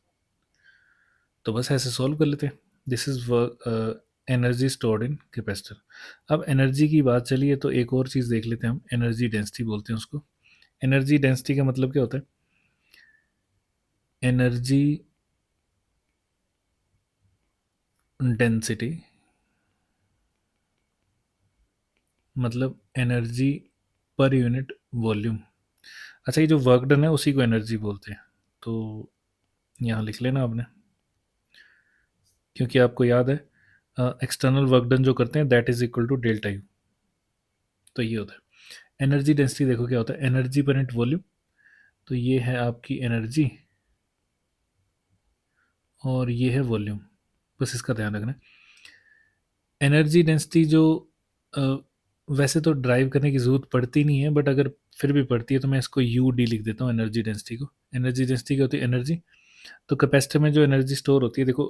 तो बस ऐसे सॉल्व कर लेते हैं। This is energy stored in capacitor. अब एनर्जी की बात चली है तो एक और चीज़ देख लेते हैं हम, एनर्जी डेंसिटी बोलते हैं उसको। एनर्जी डेंसिटी का मतलब क्या होता है? एनर्जी डेंसिटी मतलब एनर्जी पर यूनिट वॉल्यूम। अच्छा, ये जो वर्क डन है उसी को एनर्जी बोलते हैं, तो यहाँ लिख लेना आपने, क्योंकि आपको याद है एक्सटर्नल वर्क डन जो करते हैं that is equal to delta U, तो ये होता है एनर्जी डेंसिटी। देखो क्या होता है, एनर्जी पर यूनिट वॉल्यूम, तो ये है आपकी एनर्जी और ये है वॉल्यूम, बस इसका ध्यान रखना है। एनर्जी डेंसिटी जो अ, वैसे तो ड्राइव करने की ज़रूरत पड़ती नहीं है, बट अगर फिर भी पड़ती है तो मैं इसको यू डी लिख देता हूँ एनर्जी डेंसिटी को। एनर्जी डेंसिटी क्या होती है? एनर्जी। तो कैपेसिटर में जो एनर्जी स्टोर होती है, देखो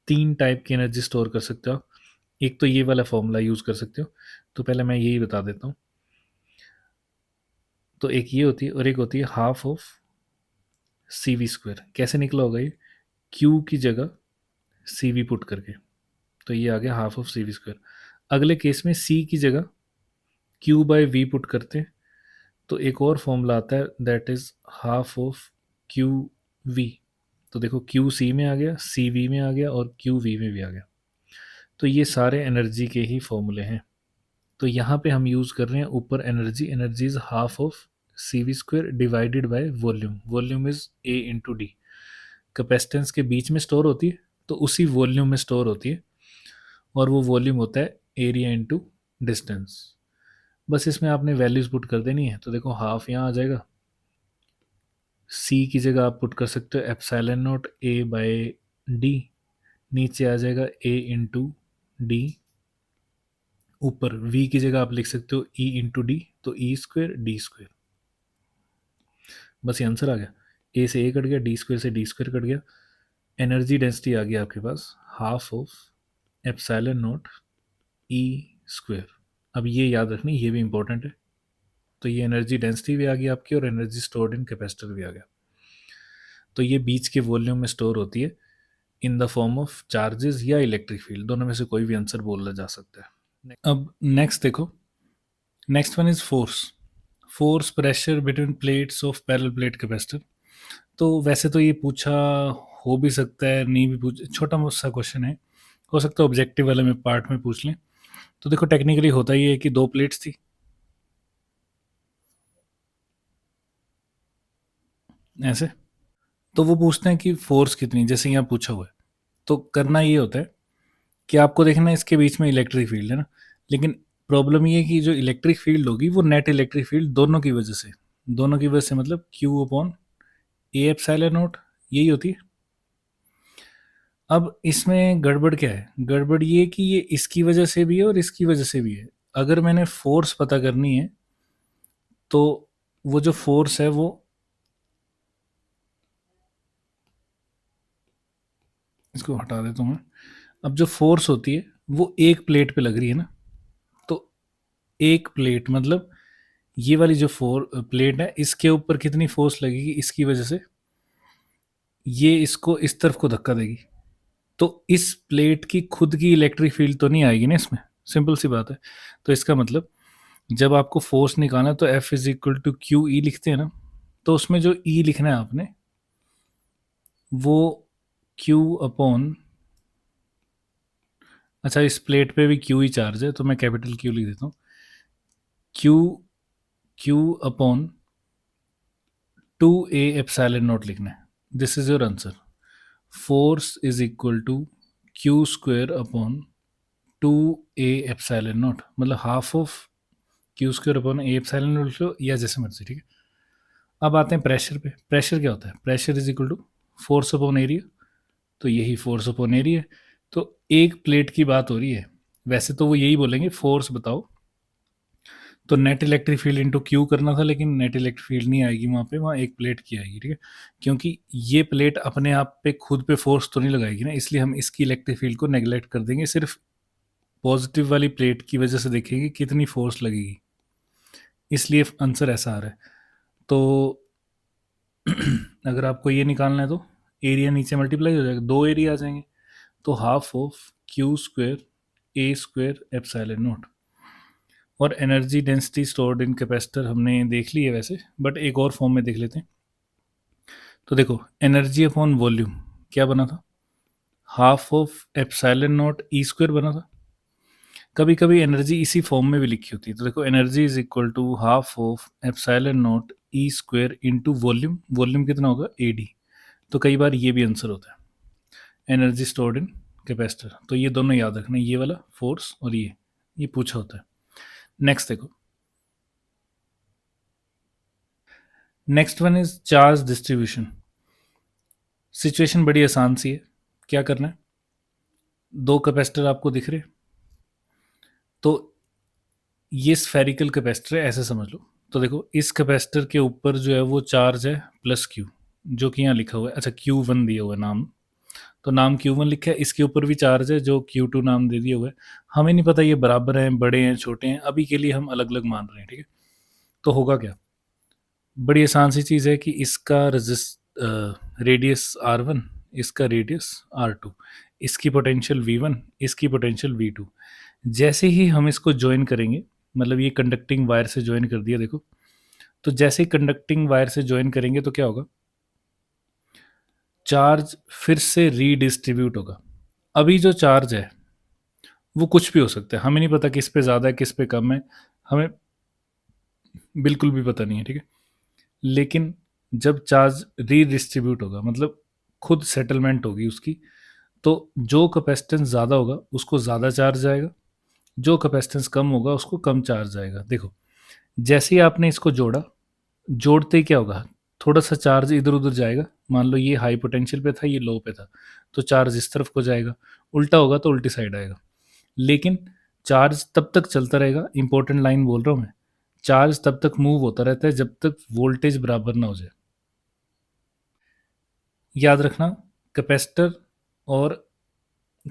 तीन टाइप की एनर्जी स्टोर कर सकते हो आप। एक तो ये वाला फॉर्मूला यूज़ कर सकते हो, तो पहले मैं यही बता देता हूँ। तो एक ये होती है और एक होती है half of C V square. कैसे निकला होगा ये? क्यू की जगह सी वी पुट करके, तो ये आ गया half of C V square. अगले केस में सी की जगह क्यू बाय वी पुट करते हैं, तो एक और फॉर्मूला आता है that is half of Q V. तो देखो क्यू सी में आ गया, सी वी में आ गया और क्यू वी में भी आ गया, तो ये सारे एनर्जी के ही फॉर्मूले हैं। तो यहाँ पे हम यूज़ कर रहे हैं ऊपर energy, energy is half of C V square divided by volume, volume is A into D. Capacitance के बीच में स्टोर होती है तो उसी वॉल्यूम में स्टोर होती है, और वो वॉल्यूम होता है एरिया इंटू डिस्टेंस। बस इसमें आपने वैल्यूज़ पुट कर देनी है, तो देखो हाफ यहाँ आ जाएगा, सी की जगह आप पुट कर सकते हो epsilon not A by D, नीचे आ जाएगा ए इंटू डी, ऊपर v की जगह आप लिख सकते हो e इंटू डी, तो ई स्क्वेयर डी स्क्वेयर। बस ये आंसर आ गया, ए से ए कट गया, डी स्क्वेयर से डी स्क्वेयर कट गया, एनर्जी डेंसिटी आ गया आपके पास half of epsilon not E square. अब ये याद रखनी, ये भी इंपॉर्टेंट है। तो ये एनर्जी डेंसिटी भी आ गई आपकी और एनर्जी स्टोर्ड इन कैपेसिटर भी आ गया। तो ये बीच के वॉल्यूम में स्टोर होती है इन द फॉर्म ऑफ चार्जेस या इलेक्ट्रिक फील्ड, दोनों में से कोई भी आंसर बोला जा सकता है। अब नेक्स्ट देखो, next one is force. Force pressure between plates of parallel plate capacitor. तो वैसे तो ये पूछा हो भी सकता है, नहीं भी पूछ, छोटा सा क्वेश्चन है, हो सकता है ऑब्जेक्टिव वाले में पार्ट में पूछ लें। तो देखो टेक्निकली होता ही है कि दो प्लेट्स थी ऐसे, तो वो पूछते हैं कि फोर्स कितनी, जैसे यहाँ पूछा हुआ है। तो करना ये होता है कि आपको देखना है इसके बीच में इलेक्ट्रिक फील्ड है ना, लेकिन प्रॉब्लम ये है कि जो इलेक्ट्रिक फील्ड होगी वो नेट इलेक्ट्रिक फील्ड दोनों की वजह से, दोनों की वजह से मतलब Q upon A epsilon not, यही होती है। अब इसमें गड़बड़ क्या है? गड़बड़ ये कि ये इसकी वजह से भी है और इसकी वजह से भी है। अगर मैंने फोर्स पता करनी है तो वो जो फोर्स है वो, इसको हटा देता हूँ मैं। अब जो फोर्स होती है वो एक प्लेट पे लग रही है ना, तो एक प्लेट मतलब ये वाली जो फोर प्लेट है इसके ऊपर कितनी फोर्स लगेगी इसकी वजह से, ये इसको इस तरफ को धक्का देगी, तो इस प्लेट की खुद की इलेक्ट्रिक फील्ड तो नहीं आएगी ना इसमें, सिंपल सी बात है। तो इसका मतलब जब आपको फोर्स निकालना है तो F is equal to Q E लिखते हैं ना, तो उसमें जो ई लिखना है आपने वो क्यू अपॉन, अच्छा इस प्लेट पे भी क्यू ही चार्ज है तो मैं कैपिटल क्यू लिख देता हूँ, Q Q upon 2a epsilon nought लिखना है। This is your answer. Force is equal to Q square upon 2a epsilon nought, मतलब half of Q square upon A epsilon nought लिख लो या जैसे मर्जी, ठीक है। अब आते हैं प्रेशर पे। प्रेशर क्या होता है? Pressure is equal to force upon area, तो यही फोर्स अपॉन एरिया है। तो एक प्लेट की बात हो रही है, वैसे तो वो यही बोलेंगे फोर्स बताओ, तो net electric field into Q करना था, लेकिन नेट इलेक्ट्रिक फील्ड नहीं आएगी वहाँ पे, वहाँ एक प्लेट की आएगी, ठीक है। क्योंकि ये प्लेट अपने आप पे खुद पे फोर्स तो नहीं लगाएगी ना, इसलिए हम इसकी इलेक्ट्रिक फील्ड को नेगलेक्ट कर देंगे, सिर्फ पॉजिटिव वाली प्लेट की वजह से देखेंगे कितनी फोर्स लगेगी, इसलिए आंसर ऐसा आ रहा है। तो अगर आपको ये निकालना है तो एरिया नीचे मल्टीप्लाई हो जाएगा, दो एरिया आ जाएंगे, तो half of Q square A square epsilon nought. और energy density stored in capacitor हमने देख ली है वैसे, बट एक और फॉर्म में देख लेते हैं। तो देखो एनर्जी अपॉन वॉल्यूम क्या बना था, half of epsilon not E square बना था। कभी कभी एनर्जी इसी फॉर्म में भी लिखी होती है, तो देखो energy is equal to half of epsilon not E square into volume, volume कितना होगा ए डी। तो कई बार ये भी आंसर होता है एनर्जी स्टोर्ड इन कैपेसिटर, तो ये दोनों याद रखना, ये वाला फोर्स और ये पूछा होता है। नेक्स्ट देखो, next one is charge distribution. Situation बड़ी आसान सी है, क्या करना है, दो कैपेसिटर आपको दिख रहे, तो ये स्फेरिकल कैपेसिटर है ऐसे समझ लो। तो देखो इस कैपेसिटर के ऊपर जो है वो चार्ज है प्लस क्यू, जो कि यहाँ लिखा हुआ है, अच्छा क्यू वन दिया हुआ है नाम, तो नाम क्यू वन लिखा है, इसके ऊपर भी चार्ज है जो क्यू टू नाम दे दिया हुआ है। हमें नहीं पता ये बराबर हैं, बड़े हैं, छोटे हैं, अभी के लिए हम अलग अलग मान रहे हैं, ठीक है। तो होगा क्या, बड़ी आसान सी चीज़ है कि इसका रेडियस आर वन, इसका रेडियस आर टू, इसकी पोटेंशियल वी वन, इसकी पोटेंशियल वी टू। जैसे ही हम इसको ज्वाइन करेंगे, मतलब ये कंडक्टिंग वायर से ज्वाइन कर दिया देखो, तो जैसे ही कंडक्टिंग वायर से ज्वाइन करेंगे तो क्या होगा, चार्ज फिर से रीडिस्ट्रीब्यूट होगा। अभी जो चार्ज है वो कुछ भी हो सकता है, हमें नहीं पता किस पे ज़्यादा है किस पे कम है, हमें बिल्कुल भी पता नहीं है, ठीक है। लेकिन जब चार्ज रीडिस्ट्रीब्यूट होगा, मतलब खुद सेटलमेंट होगी उसकी, तो जो कैपेसिटेंस ज़्यादा होगा उसको ज़्यादा चार्ज आएगा, जो कैपेसिटेंस कम होगा उसको कम चार्ज आएगा। देखो जैसे ही आपने इसको जोड़ा, जोड़ते ही क्या होगा, थोड़ा सा चार्ज इधर उधर जाएगा, मान लो ये हाई पोटेंशियल पे था ये लो पे था, तो चार्ज इस तरफ को जाएगा, उल्टा होगा तो उल्टी साइड आएगा। लेकिन चार्ज तब तक चलता रहेगा, इंपॉर्टेंट लाइन बोल रहा हूँ मैं, चार्ज तब तक मूव होता रहता है जब तक वोल्टेज बराबर ना हो जाए। याद रखना, कैपेसिटर और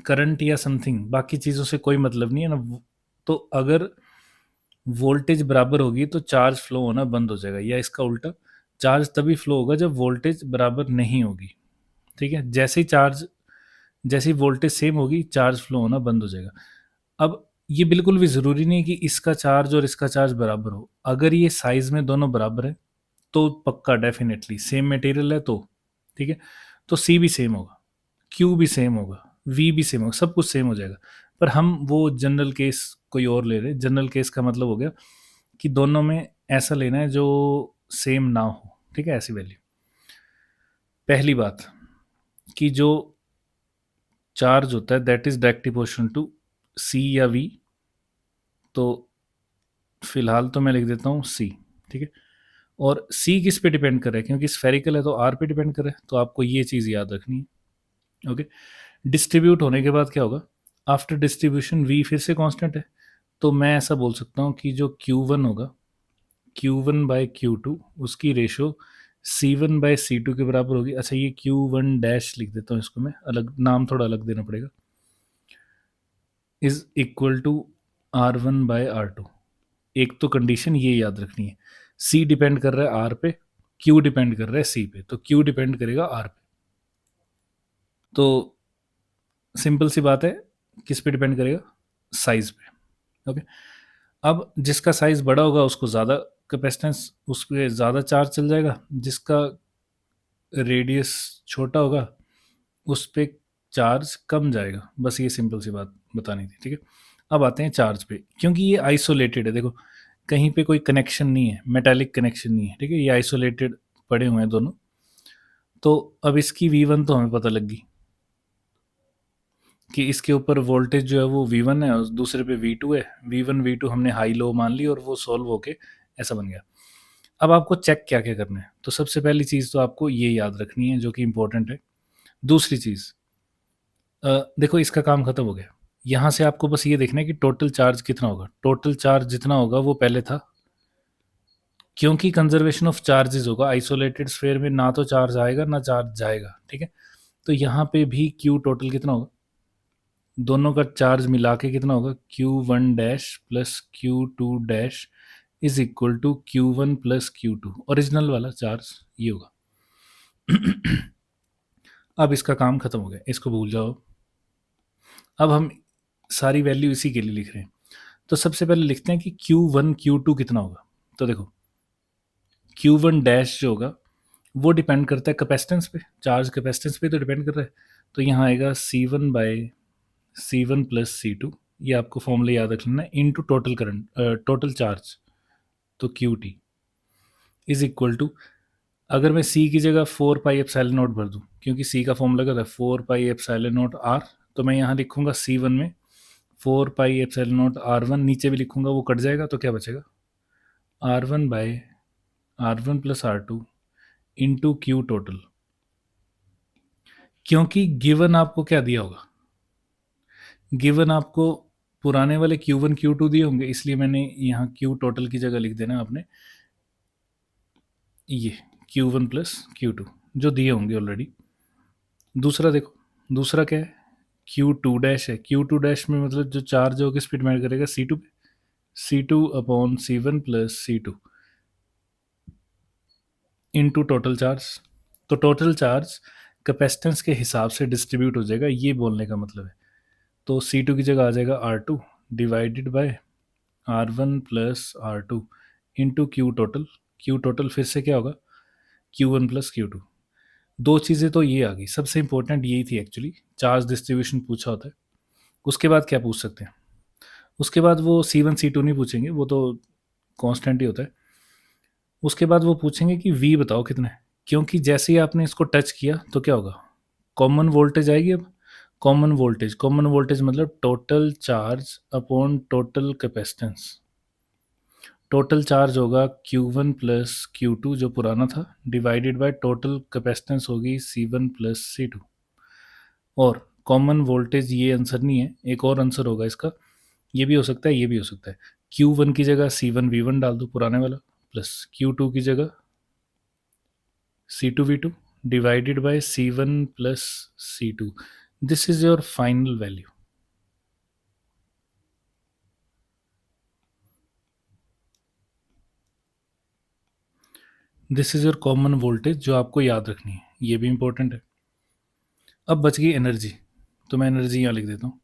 करंट या समथिंग बाकी चीज़ों से कोई मतलब नहीं है ना, तो अगर वोल्टेज बराबर होगी तो चार्ज फ्लो होना बंद हो जाएगा, या इसका उल्टा, चार्ज तभी फ्लो होगा जब वोल्टेज बराबर नहीं होगी, ठीक है। जैसे ही वोल्टेज सेम होगी चार्ज फ्लो होना बंद हो जाएगा। अब ये बिल्कुल भी ज़रूरी नहीं कि इसका चार्ज और इसका चार्ज बराबर हो, अगर ये साइज में दोनों बराबर है तो पक्का डेफिनेटली सेम मटेरियल है तो, ठीक है। तो सी भी सेम होगा, क्यू भी सेम होगा, वी भी सेम होगा, सब कुछ सेम हो जाएगा। पर हम वो जनरल केस कोई और ले रहे हैं, जनरल केस का मतलब हो गया कि दोनों में ऐसा लेना है जो सेम ना हो, ठीक है, ऐसी वैल्यू। पहली बात कि जो चार्ज होता है that is directly proportional to C या वी, तो फिलहाल तो मैं लिख देता हूँ सी, ठीक है। और सी किस पे डिपेंड कर रहा है, क्योंकि स्फेरिकल है तो आर पे डिपेंड कर रहा है, तो आपको ये चीज़ याद रखनी है, ओके। डिस्ट्रीब्यूट होने के बाद क्या होगा, आफ्टर डिस्ट्रीब्यूशन वी फिर से कांस्टेंट है, तो मैं ऐसा बोल सकता हूँ कि जो Q1 होगा, Q1 बाय Q2, उसकी रेशो C1 बाय C2 के बराबर होगी। अच्छा ये Q1 डैश लिख देता हूँ, इसको मैं अलग नाम थोड़ा अलग देना पड़ेगा, is equal to R1 bye R2। एक तो कंडीशन ये याद रखनी है, C डिपेंड कर रहा है R पे, Q डिपेंड कर रहा है C पे, तो Q डिपेंड करेगा R पे। तो सिंपल सी बात है, किस पे डिपेंड करेगा? साइज पे। ओके, अब जिसका साइज बड़ा होगा उसको ज़्यादा कैपेसिटेंस, उस पर ज़्यादा चार्ज चल जाएगा। जिसका रेडियस छोटा होगा उस पे चार्ज कम जाएगा। बस ये सिंपल सी बात बतानी थी, ठीक है। अब आते हैं चार्ज पे, क्योंकि ये आइसोलेटेड है, देखो कहीं पे कोई कनेक्शन नहीं है, मेटालिक कनेक्शन नहीं है, ठीक है, ये आइसोलेटेड पड़े हुए हैं दोनों। तो अब इसकी V1 तो हमें पता लग गई कि इसके ऊपर वोल्टेज जो है वो V1 है और दूसरे पे V2 है। V1 V2 हमने हाई लो मान ली और वो सॉल्व होके ऐसा बन गया। अब आपको चेक क्या क्या करना है, तो सबसे पहली चीज़ तो आपको ये याद रखनी है जो कि इंपॉर्टेंट है। दूसरी चीज़, देखो इसका काम खत्म हो गया। यहाँ से आपको बस ये देखना है कि टोटल चार्ज कितना होगा। टोटल चार्ज जितना होगा वो पहले था, क्योंकि कंजर्वेशन ऑफ चार्जेस होगा आइसोलेटेड स्फीयर में, ना तो चार्ज आएगा ना चार्ज जाएगा, ठीक है। तो यहाँ पे भी क्यू टोटल कितना होगा, दोनों का चार्ज मिला के कितना होगा, Q1 dash plus Q2 dash is equal to Q1 plus Q2, original वाला चार्ज ये होगा। अब इसका काम खत्म हो गया, इसको भूल जाओ। अब हम सारी वैल्यू इसी के लिए लिख रहे हैं। तो सबसे पहले लिखते हैं कि Q1 Q2 कितना होगा। तो देखो Q1 डैश जो होगा वो डिपेंड करता है कैपेसिटेंस पे, चार्ज कैपेसिटेंस पे तो डिपेंड कर रहा है। तो यहाँ आएगा C1 bye C1 plus C2, ये आपको फॉर्मूला याद रख लेना, into total current, total charge, तो QT इज इक्वल टू, अगर मैं C की जगह 4 पाई एप्सिलॉन नॉट भर दूँ, क्योंकि C का फॉर्मूला क्या था, 4 पाई एप्सिलॉन नॉट R, तो मैं यहाँ लिखूंगा C1 में 4 पाई एप्सिलॉन नॉट R1, नीचे भी लिखूंगा वो कट जाएगा, तो क्या बचेगा, R1 by R1 plus R2 into Q total. क्योंकि गिवन आपको क्या दिया होगा, गिवन आपको पुराने वाले Q1 Q2 दिए होंगे, इसलिए मैंने यहाँ Q टोटल की जगह लिख देना आपने ये Q1 प्लस Q2 जो दिए होंगे ऑलरेडी। दूसरा देखो, दूसरा क्या है, Q2 डैश है। Q2 डैश में मतलब जो चार्ज है वो किस पे डिपेंड करेगा, C2 पे, C2 upon C1 plus C2 into total charge. तो टोटल चार्ज कैपेसिटेंस के हिसाब से डिस्ट्रीब्यूट हो जाएगा, ये बोलने का मतलब है। तो C2 की जगह आ जाएगा R2 divided by R1 plus R2 into Q total. Q total फिर से क्या होगा, Q1 प्लस Q2। दो चीज़ें तो ये आ गई, सबसे इंपॉर्टेंट यही थी एक्चुअली, चार्ज डिस्ट्रीब्यूशन पूछा होता है। उसके बाद क्या पूछ सकते हैं, उसके बाद वो C1 C2 नहीं पूछेंगे, वो तो कांस्टेंट ही होता है। उसके बाद वो पूछेंगे कि V बताओ कितना है, क्योंकि जैसे ही आपने इसको टच किया तो क्या होगा, कॉमन वोल्टेज आएगी। अब कॉमन वोल्टेज मतलब total charge upon total capacitance. Total charge होगा Q1 प्लस Q2 जो पुराना था, डिवाइडेड बाय टोटल कैपेसिटेंस होगी C1 प्लस C2। और कॉमन वोल्टेज ये आंसर नहीं है, एक और आंसर होगा इसका, ये भी हो सकता है, ये भी हो सकता है। Q1 की जगह C1 V1 डाल दो पुराने वाला, प्लस Q2 की जगह C2 V2 divided by C1 plus C2। This is your final value. This is your common voltage जो आपको याद रखनी है, ये भी इंपॉर्टेंट है। अब बच गई एनर्जी, तो मैं एनर्जी यहाँ लिख देता हूँ।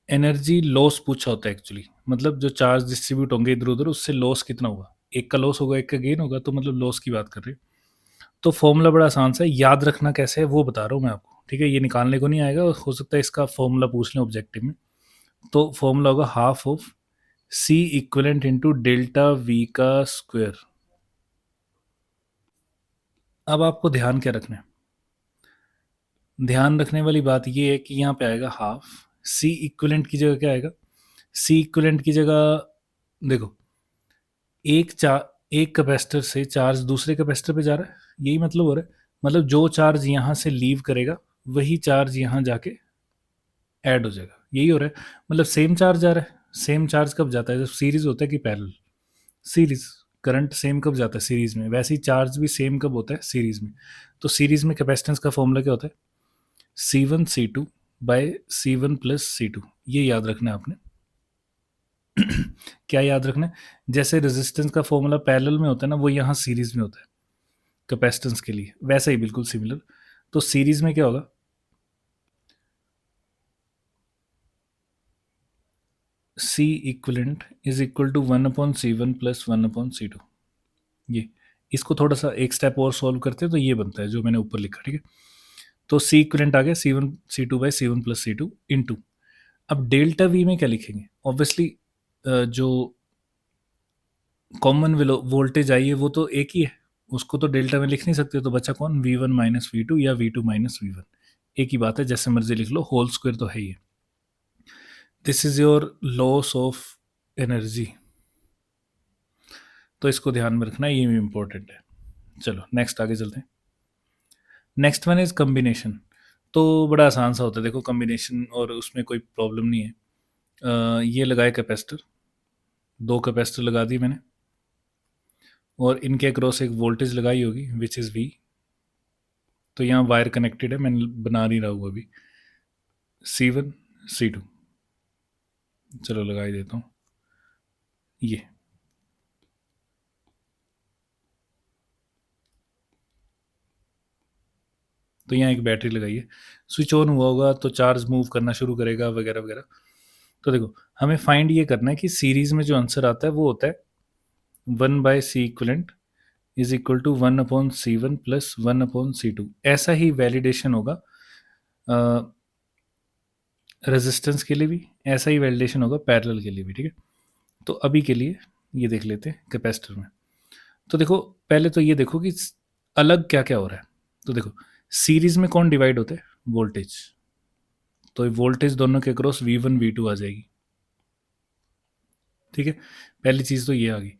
एनर्जी लॉस पूछा होता है एक्चुअली, मतलब जो चार्ज डिस्ट्रीब्यूट होंगे इधर उधर उससे लॉस कितना होगा, एक का लॉस होगा एक का गेन होगा, तो मतलब लॉस की बात कर रहे हैं। तो फॉर्मूला बड़ा आसान सा है, याद रखना कैसे है वो बता रहा हूँ मैं आपको, ठीक है। ये निकालने को नहीं आएगा, हो सकता है इसका फॉर्मूला पूछ लें ऑब्जेक्टिव में। तो फॉर्मूला होगा half of C equivalent into delta V का स्क्वायर। अब आपको ध्यान क्या रखना है, ध्यान रखने वाली बात ये है कि यहाँ पे आएगा हाफ, C इक्वलेंट की जगह क्या आएगा, C इक्वलेंट की जगह देखो, एक कैपेसिटर से चार्ज दूसरे कैपेसिटर पे जा रहा है, यही मतलब हो रहा है। मतलब जो चार्ज यहाँ से लीव करेगा वही चार्ज यहाँ जाके ऐड हो जाएगा, यही हो रहा है। मतलब सेम चार्ज जा रहा है, सेम चार्ज कब जाता है, जब सीरीज होता है कि पैरेलल, सीरीज करंट सेम कब जाता है सीरीज में, वैसे ही चार्ज भी सेम कब होता है सीरीज में। तो सीरीज में कैपेसिटेंस का फॉर्मूला क्या होता है, C1 C2 by C1 plus C2, ये याद रखना है आपने। क्या याद रखना है, जैसे रेजिस्टेंस का फॉर्मूला पैरेलल में होता है ना, वो यहाँ सीरीज में होता है कैपेसिटेंस के लिए, वैसा ही बिल्कुल सिमिलर। तो सीरीज में क्या होगा, C equivalent is equal to 1/C1 plus 1/C2। ये इसको थोड़ा सा एक स्टेप और सॉल्व करते हैं तो ये बनता है जो मैंने ऊपर लिखा, ठीक है। तो सी इक्वलेंट आ गया C1 C2/C1 plus C2 into, अब डेल्टा वी में क्या लिखेंगे, ऑब्वियसली जो कॉमन वोल्टेज आई है वो तो एक ही है, उसको तो डेल्टा में लिख नहीं सकते, तो बचा कौन, V1 माइनस V2 या V2 माइनस V1, एक ही बात है, जैसे मर्जी लिख लो, होल स्क्वायर तो है ही। This is your loss of energy, तो इसको ध्यान में रखना, ये भी इंपॉर्टेंट है। चलो नेक्स्ट आगे चलते हैं। Next one is combination. तो बड़ा आसान सा होता है, देखो कम्बिनेशन, और उसमें कोई प्रॉब्लम नहीं है। ये लगाए कैपेसिटर, दो कैपेसिटर लगा दिए मैंने, और इनके अक्रॉस एक वोल्टेज लगाई होगी विच इज़ V। तो यहाँ वायर कनेक्टेड है, मैंने बना नहीं रहा हूँ अभी, C1 C2, चलो लगा ही देता हूँ ये। तो यहाँ एक बैटरी लगाई है, स्विच ऑन हुआ होगा तो चार्ज मूव करना शुरू करेगा वगैरह वगैरह। तो देखो हमें फाइंड ये करना है कि सीरीज में जो आंसर आता है वो होता है 1/C equivalent is equal to 1/C1 plus 1/C2। ऐसा ही वैलिडेशन होगा रेजिस्टेंस के लिए भी, ऐसा ही वैलिडेशन होगा पैरेलल के लिए भी, ठीक है। तो अभी के लिए ये देख लेते हैं कैपेसिटर में। तो देखो पहले तो ये देखो कि अलग क्या क्या हो रहा है। तो देखो सीरीज में कौन डिवाइड होता है, वोल्टेज, तो वोल्टेज दोनों के क्रॉस V1 V2 आ जाएगी, ठीक है। पहली चीज़ तो ये आ गई,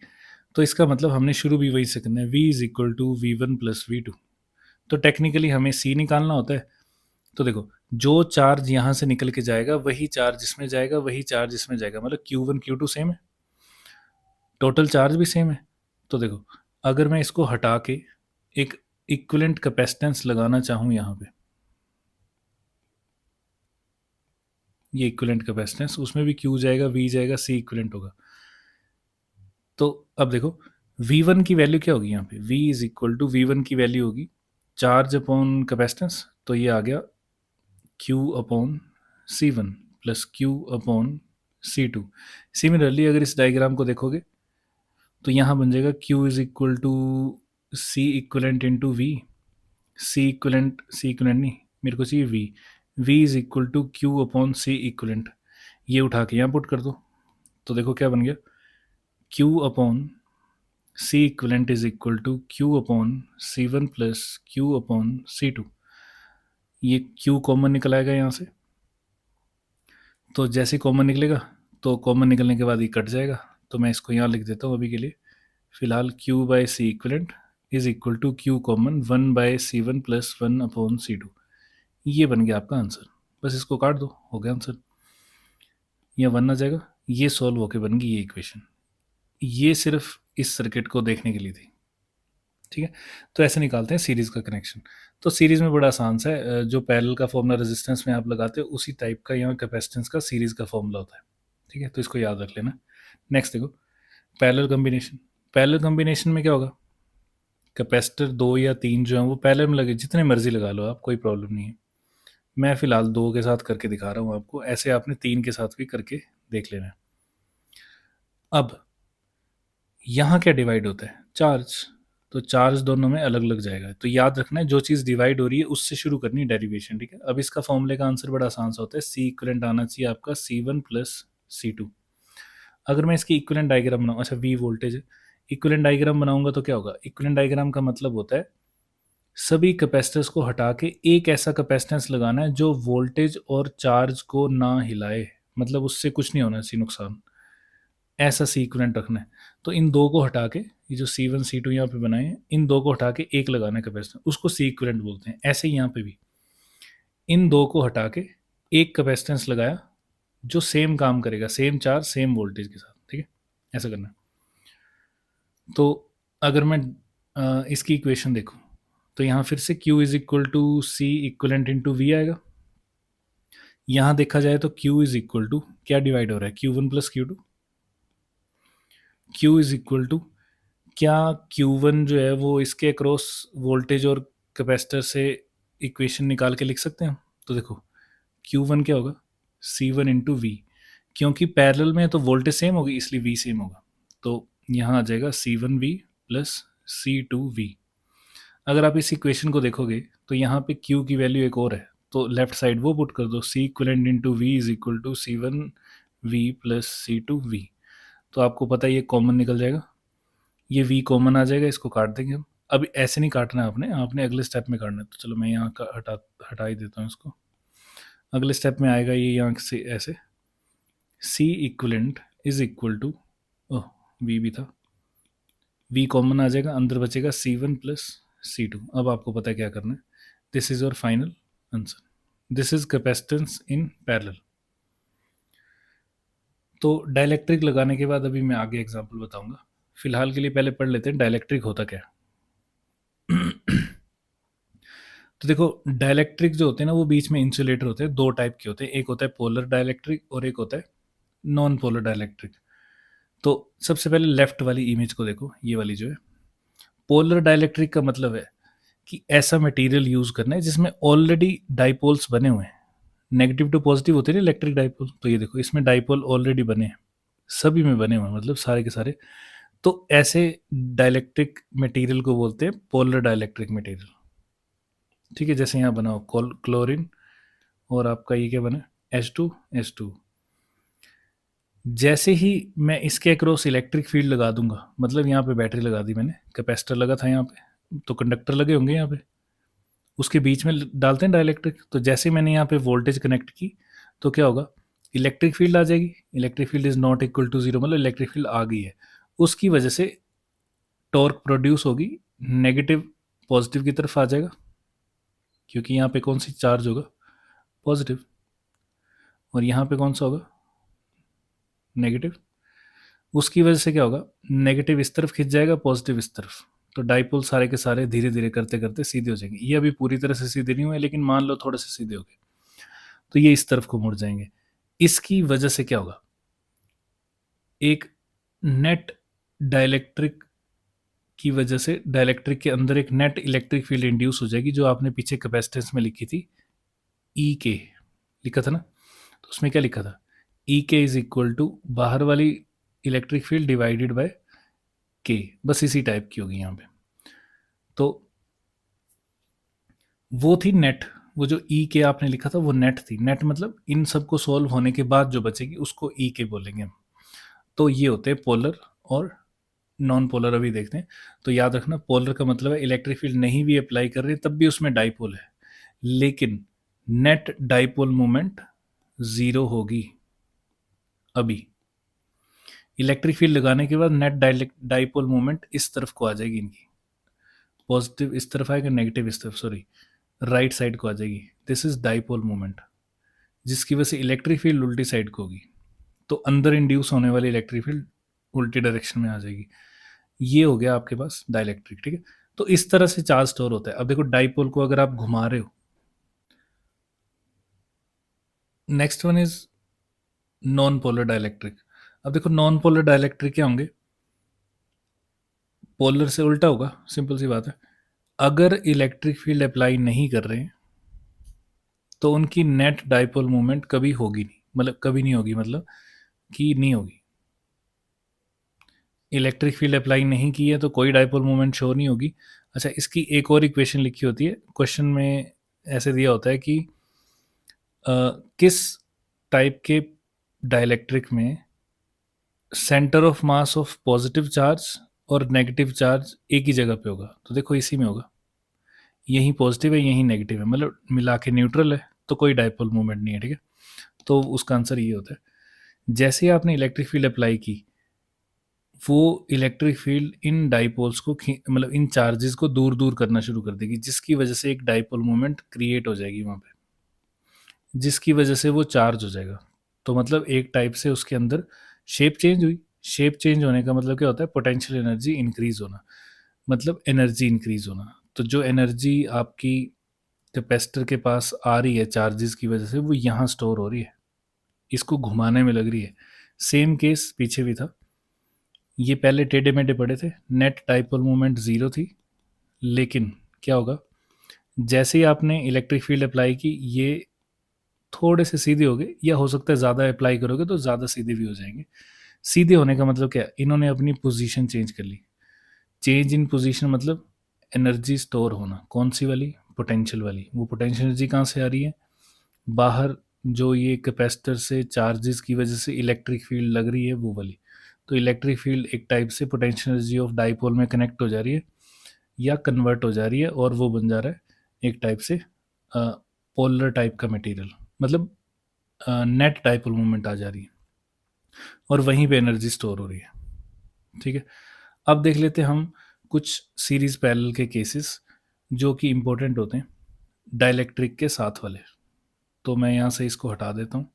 तो इसका मतलब हमने शुरू भी वही से करना है, V is equal to V1 plus V2। तो टेक्निकली हमें C निकालना होता है। तो देखो जो चार्ज यहाँ से निकल के जाएगा वही चार्ज इसमें जाएगा, वही चार्ज इसमें जाएगा, मतलब Q1 Q2 सेम है, टोटल चार्ज भी सेम है। तो देखो अगर मैं इसको हटा के एक इक्विवेलेंट कैपेसिटेंस लगाना चाहूँ यहाँ पे, ये इक्विवेलेंट कैपेसिटेंस, उसमें भी Q जाएगा, V जाएगा, C इक्विवेलेंट होगा। तो अब देखो V1 की वैल्यू क्या होगी यहाँ पे, V is equal to V1 की वैल्यू होगी चार्ज अपॉन कैपेसिटेंस, तो ये आ गया Q upon C1 plus Q upon C2। Similarly अगर इस डायग्राम को देखोगे तो यहाँ बन जाएगा Q is equal to C equivalent into V, C equivalent नहीं, मेरे को चाहिए V is equal to Q upon C equivalent, ये उठा के यहाँ पुट कर दो। तो देखो क्या बन गया, Q upon C equivalent is equal to Q upon C1 plus Q upon C2। ये Q कॉमन निकल आएगा यहाँ से, तो जैसे कॉमन निकलेगा तो कॉमन निकलने के बाद ये कट जाएगा, तो मैं इसको यहाँ लिख देता हूँ अभी के लिए फिलहाल, Q/C equivalent is equal to Q common 1/C1 plus 1/C2। ये बन गया आपका आंसर, बस इसको काट दो, हो गया आंसर, यहाँ 1 आ जाएगा, ये सॉल्व होके बन गई ये इक्वेशन। ये सिर्फ इस सर्किट को देखने के लिए थी, ठीक है। तो ऐसे निकालते हैं सीरीज़ का कनेक्शन। तो सीरीज़ में बड़ा आसान सा है, जो पैरेलल का फॉर्मूला रेजिस्टेंस में आप लगाते हो उसी टाइप का यहाँ कैपेसिटेंस का सीरीज़ का फॉर्मूला होता है, ठीक है। तो इसको याद रख लेना। नेक्स्ट देखो पैरेलल कम्बिनेशन। पैरेलल कम्बिनेशन में क्या होगा, कैपेसिटर 2 या 3 जो हैं वो पैरेलल में लगे, जितने मर्जी लगा लो आप, कोई प्रॉब्लम नहीं है। मैं फ़िलहाल 2 के साथ करके दिखा रहा हूँ आपको, ऐसे आपने 3 के साथ भी करके देख लेना है। अब यहाँ क्या डिवाइड होता है, चार्ज, तो चार्ज दोनों में अलग अलग जाएगा। तो याद रखना है जो चीज़ डिवाइड हो रही है उससे शुरू करनी है डेरिवेशन, ठीक है। अब इसका फॉर्मूले का आंसर बड़ा आसान सा होता है, सी इक्वलेंट आना चाहिए आपका C1 प्लस C2। अगर मैं इसकी इक्वलेंट डायग्राम बनाऊँ, अच्छा V वोल्टेज है, इक्वलेंट डायग्राम बनाऊंगा तो क्या होगा, इक्वलेंट डायग्राम का मतलब होता है सभी कैपेसिटर्स को हटा के एक ऐसा कैपेसिटेंस लगाना है जो वोल्टेज और चार्ज को ना हिलाए, मतलब उससे कुछ नहीं होना चाहिए नुकसान, ऐसा सी इक्विवेलेंट रखना है। तो इन दो को हटा के, ये जो C1 C2 यहाँ पे बनाए हैं, इन दो को हटा के एक लगाना है कैपेसिटर, उसको सी इक्विवेलेंट बोलते हैं। ऐसे ही यहाँ पे भी इन दो को हटा के एक कैपेसिटेंस लगाया जो सेम काम करेगा, सेम चार्ज सेम वोल्टेज के साथ, ठीक है। ऐसा करना है। तो अगर मैं इसकी इक्वेशन देखूँ तो यहाँ फिर से Q is equal to C equivalent into V आएगा। यहाँ देखा जाए तो Q इज इक्वल टू क्या डिवाइड हो रहा है, Q1 plus Q2। Q is equal to क्या Q1 जो है वो इसके अक्रॉस वोल्टेज और कैपेसिटर से इक्वेशन निकाल के लिख सकते हैं। तो देखो Q1 क्या होगा, C1 इंटू वी, क्योंकि पैरेलल में तो वोल्टेज सेम होगी इसलिए वी सेम होगा, तो यहाँ आ जाएगा C1V प्लस C2V। अगर आप इस इक्वेशन को देखोगे तो यहाँ पे Q की वैल्यू एक और है, तो लेफ्ट साइड वो पुट कर दो, C equivalent into V is equal to C1V plus C2V। तो आपको पता है ये कॉमन निकल जाएगा, ये V कॉमन आ जाएगा, इसको काट देंगे हम। अब ऐसे नहीं काटना है आपने, आपने अगले स्टेप में काटना है। तो चलो मैं यहाँ का हटा ही देता हूँ इसको। अगले स्टेप में आएगा ये यहाँ से ऐसे, C equivalent is equal to, oh V भी था, V कॉमन आ जाएगा, अंदर बचेगा C1 प्लस C2। अब आपको पता है क्या करना है। This is your final answer, this is capacitance in parallel. तो डाइलेक्ट्रिक लगाने के बाद अभी मैं आगे एग्जांपल बताऊंगा, फिलहाल के लिए पहले पढ़ लेते हैं डाइलेक्ट्रिक होता क्या है। तो देखो डाइलेक्ट्रिक जो होते हैं ना वो बीच में इंसुलेटर होते हैं, दो टाइप के होते हैं, एक होता है पोलर डाइलेक्ट्रिक और एक होता है नॉन पोलर डाइलेक्ट्रिक। तो सबसे पहले लेफ्ट वाली इमेज को देखो, ये वाली जो है पोलर डाइलेक्ट्रिक का मतलब है कि ऐसा मटेरियल यूज करना है जिसमें ऑलरेडी डाइपोल्स बने हुए हैं, नेगेटिव टू पॉजिटिव होते हैं इलेक्ट्रिक डाइपोल, तो ये देखो इसमें डाइपोल ऑलरेडी बने हैं, सभी में बने हुए हैं, मतलब सारे के सारे। तो ऐसे डाइलेक्ट्रिक मटेरियल को बोलते हैं पोलर डाइलेक्ट्रिक मटेरियल। ठीक है, जैसे यहाँ बनाओ क्लोरीन और आपका ये क्या बना H2 जैसे ही मैं इसके अक्रॉस इलेक्ट्रिक फील्ड लगा दूंगा, मतलब यहाँ पे बैटरी लगा दी मैंने, कैपेसिटर लगा था यहाँ पे, तो कंडक्टर लगे होंगे यहाँ पे, उसके बीच में डालते हैं डाइलेक्ट्रिक। तो जैसे मैंने यहाँ पे वोल्टेज कनेक्ट की तो क्या होगा, इलेक्ट्रिक फील्ड आ जाएगी, electric field is not equal to zero, मतलब इलेक्ट्रिक फील्ड आ गई है, उसकी वजह से टॉर्क प्रोड्यूस होगी, नेगेटिव पॉजिटिव की तरफ आ जाएगा, क्योंकि यहाँ पे कौन सी चार्ज होगा, पॉजिटिव, और यहाँ पे कौन सा होगा, नेगेटिव। उसकी वजह से क्या होगा, नेगेटिव इस तरफ खिंच जाएगा, पॉजिटिव इस तरफ, तो डाइपोल सारे के सारे धीरे धीरे करते करते सीधे हो जाएंगे। ये अभी पूरी तरह से सीधे नहीं हुए, लेकिन मान लो थोड़े से सीधे हो गए, तो ये इस तरफ को मुड़ जाएंगे। इसकी वजह से क्या होगा, एक नेट डाइलेक्ट्रिक की वजह से डाइलेक्ट्रिक के अंदर एक नेट इलेक्ट्रिक फील्ड इंड्यूस हो जाएगी, जो आपने पीछे कैपेसिटेंस में लिखी थी, ई के लिखा था ना, तो उसमें क्या लिखा था, ई के इज इक्वल टू बाहर वाली इलेक्ट्रिक फील्ड डिवाइडेड बाय के, बस इसी टाइप की होगी यहाँ पे। तो वो थी नेट, वो जो ई के आपने लिखा था वो नेट थी, नेट मतलब इन सब को सॉल्व होने के बाद जो बचेगी उसको ई के बोलेंगे हम। तो ये होते हैं पोलर और नॉन पोलर, अभी देखते हैं। तो याद रखना, पोलर का मतलब है इलेक्ट्रिक फील्ड नहीं भी अप्लाई कर रही तब भी उसमें डाइपोल है, लेकिन नेट डाइपोल मोमेंट जीरो होगी। अभी इलेक्ट्रिक फील्ड लगाने के बाद नेट डाइपोल मोमेंट इस तरफ को आ जाएगी, इनकी पॉजिटिव इस तरफ आएगा, नेगेटिव इस तरफ, सॉरी राइट साइड को आ जाएगी। दिस इज डाइपोल मोमेंट, जिसकी वजह से इलेक्ट्रिक फील्ड उल्टी साइड को होगी, तो अंदर इंड्यूस होने वाली इलेक्ट्रिक फील्ड उल्टी डायरेक्शन में आ जाएगी। ये हो गया आपके पास डाइलेक्ट्रिक। ठीक है, तो इस तरह से चार्ज स्टोर होता है। अब देखो डाइपोल को अगर आप घुमा रहे हो, next one is non polar dielectric. अब देखो नॉन पोलर डाइलेक्ट्रिक क्या होंगे, पोलर से उल्टा होगा, सिंपल सी बात है। अगर इलेक्ट्रिक फील्ड अप्लाई नहीं कर रहे हैं तो उनकी नेट डाइपोल मूवमेंट कभी होगी नहीं, मतलब कभी नहीं होगी, मतलब कि नहीं होगी। इलेक्ट्रिक फील्ड अप्लाई नहीं की है तो कोई डाइपोल मूवमेंट शो नहीं होगी। अच्छा, इसकी एक और इक्वेशन लिखी होती है, क्वेश्चन में ऐसे दिया होता है कि किस टाइप के डाइलेक्ट्रिक में centre of mass of positive charge और नेगेटिव चार्ज एक ही जगह पे होगा। तो देखो इसी में होगा, यही पॉजिटिव है यही नेगेटिव है, मतलब मिला के न्यूट्रल है, तो कोई डाइपोल मूवमेंट नहीं है। ठीक है, तो उसका आंसर ये होता है। जैसे ही आपने इलेक्ट्रिक फील्ड अप्लाई की, वो इलेक्ट्रिक फील्ड इन डाइपोल्स को मतलब इन चार्जेस को दूर दूर करना शुरू कर देगी, जिसकी वजह से एक डाइपोल मूवमेंट क्रिएट हो जाएगी वहाँ पे, जिसकी वजह से वो चार्ज हो जाएगा। तो मतलब एक टाइप से उसके अंदर शेप चेंज हुई। शेप चेंज होने का मतलब क्या होता है, पोटेंशियल एनर्जी इंक्रीज होना, मतलब एनर्जी इंक्रीज होना। तो जो एनर्जी आपकी कैपेसिटर के पास आ रही है चार्जेस की वजह से, वो यहाँ स्टोर हो रही है, इसको घुमाने में लग रही है। सेम केस पीछे भी था, ये पहले टेढ़े मेढ़े पड़े थे, नेट डाइपोल मोमेंट ज़ीरो थी, लेकिन क्या होगा, जैसे ही आपने इलेक्ट्रिक फील्ड अप्लाई की, ये थोड़े से सीधे हो गए, या हो सकता है ज़्यादा अप्लाई करोगे तो ज़्यादा सीधे भी हो जाएंगे। सीधे होने का मतलब क्या है, इन्होंने अपनी पोजीशन चेंज कर ली। चेंज इन पोजीशन मतलब एनर्जी स्टोर होना। कौन सी वाली? पोटेंशियल वाली। वो पोटेंशियल एनर्जी कहाँ से आ रही है? बाहर जो ये कैपेसिटर से चार्जेस की वजह से इलेक्ट्रिक फील्ड लग रही है, वो वाली। तो इलेक्ट्रिक फील्ड एक टाइप से पोटेंशियल एनर्जी ऑफ डाइपोल में कनेक्ट हो जा रही है या कन्वर्ट हो जा रही है, और वो बन जा रहा है एक टाइप से पोलर टाइप का मटेरियल, मतलब नेट डाइपोल मूवमेंट आ जा रही है, और वहीं पे एनर्जी स्टोर हो रही है। ठीक है, अब देख लेते हैं हम कुछ सीरीज पैरेलल के केसेस जो कि इंपॉर्टेंट होते हैं डाइलेक्ट्रिक के साथ वाले। तो मैं यहाँ से इसको हटा देता हूँ।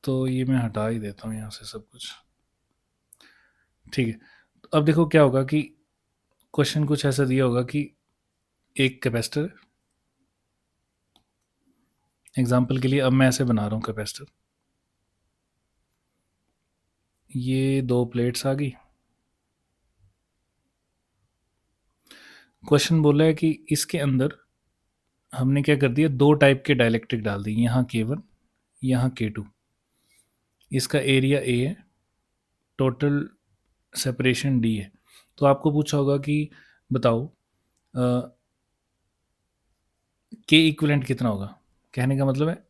तो ये मैं हटा ही देता हूँ यहाँ से सब कुछ। ठीक है, तो अब देखो क्या होगा कि क्वेश्चन कुछ ऐसा दिया होगा कि एक कैपेसिटर, एग्जाम्पल के लिए अब मैं ऐसे बना रहा हूँ कैपेसिटर, ये दो प्लेट्स आ गई। क्वेश्चन बोला है कि इसके अंदर हमने क्या कर दिया, दो टाइप के डाइलेक्ट्रिक डाल दी, यहाँ K1, यहाँ K2। इसका एरिया A है, टोटल सेपरेशन D है। तो आपको पूछा होगा कि बताओ K इक्विवेलेंट कितना होगा। कहने का मतलब है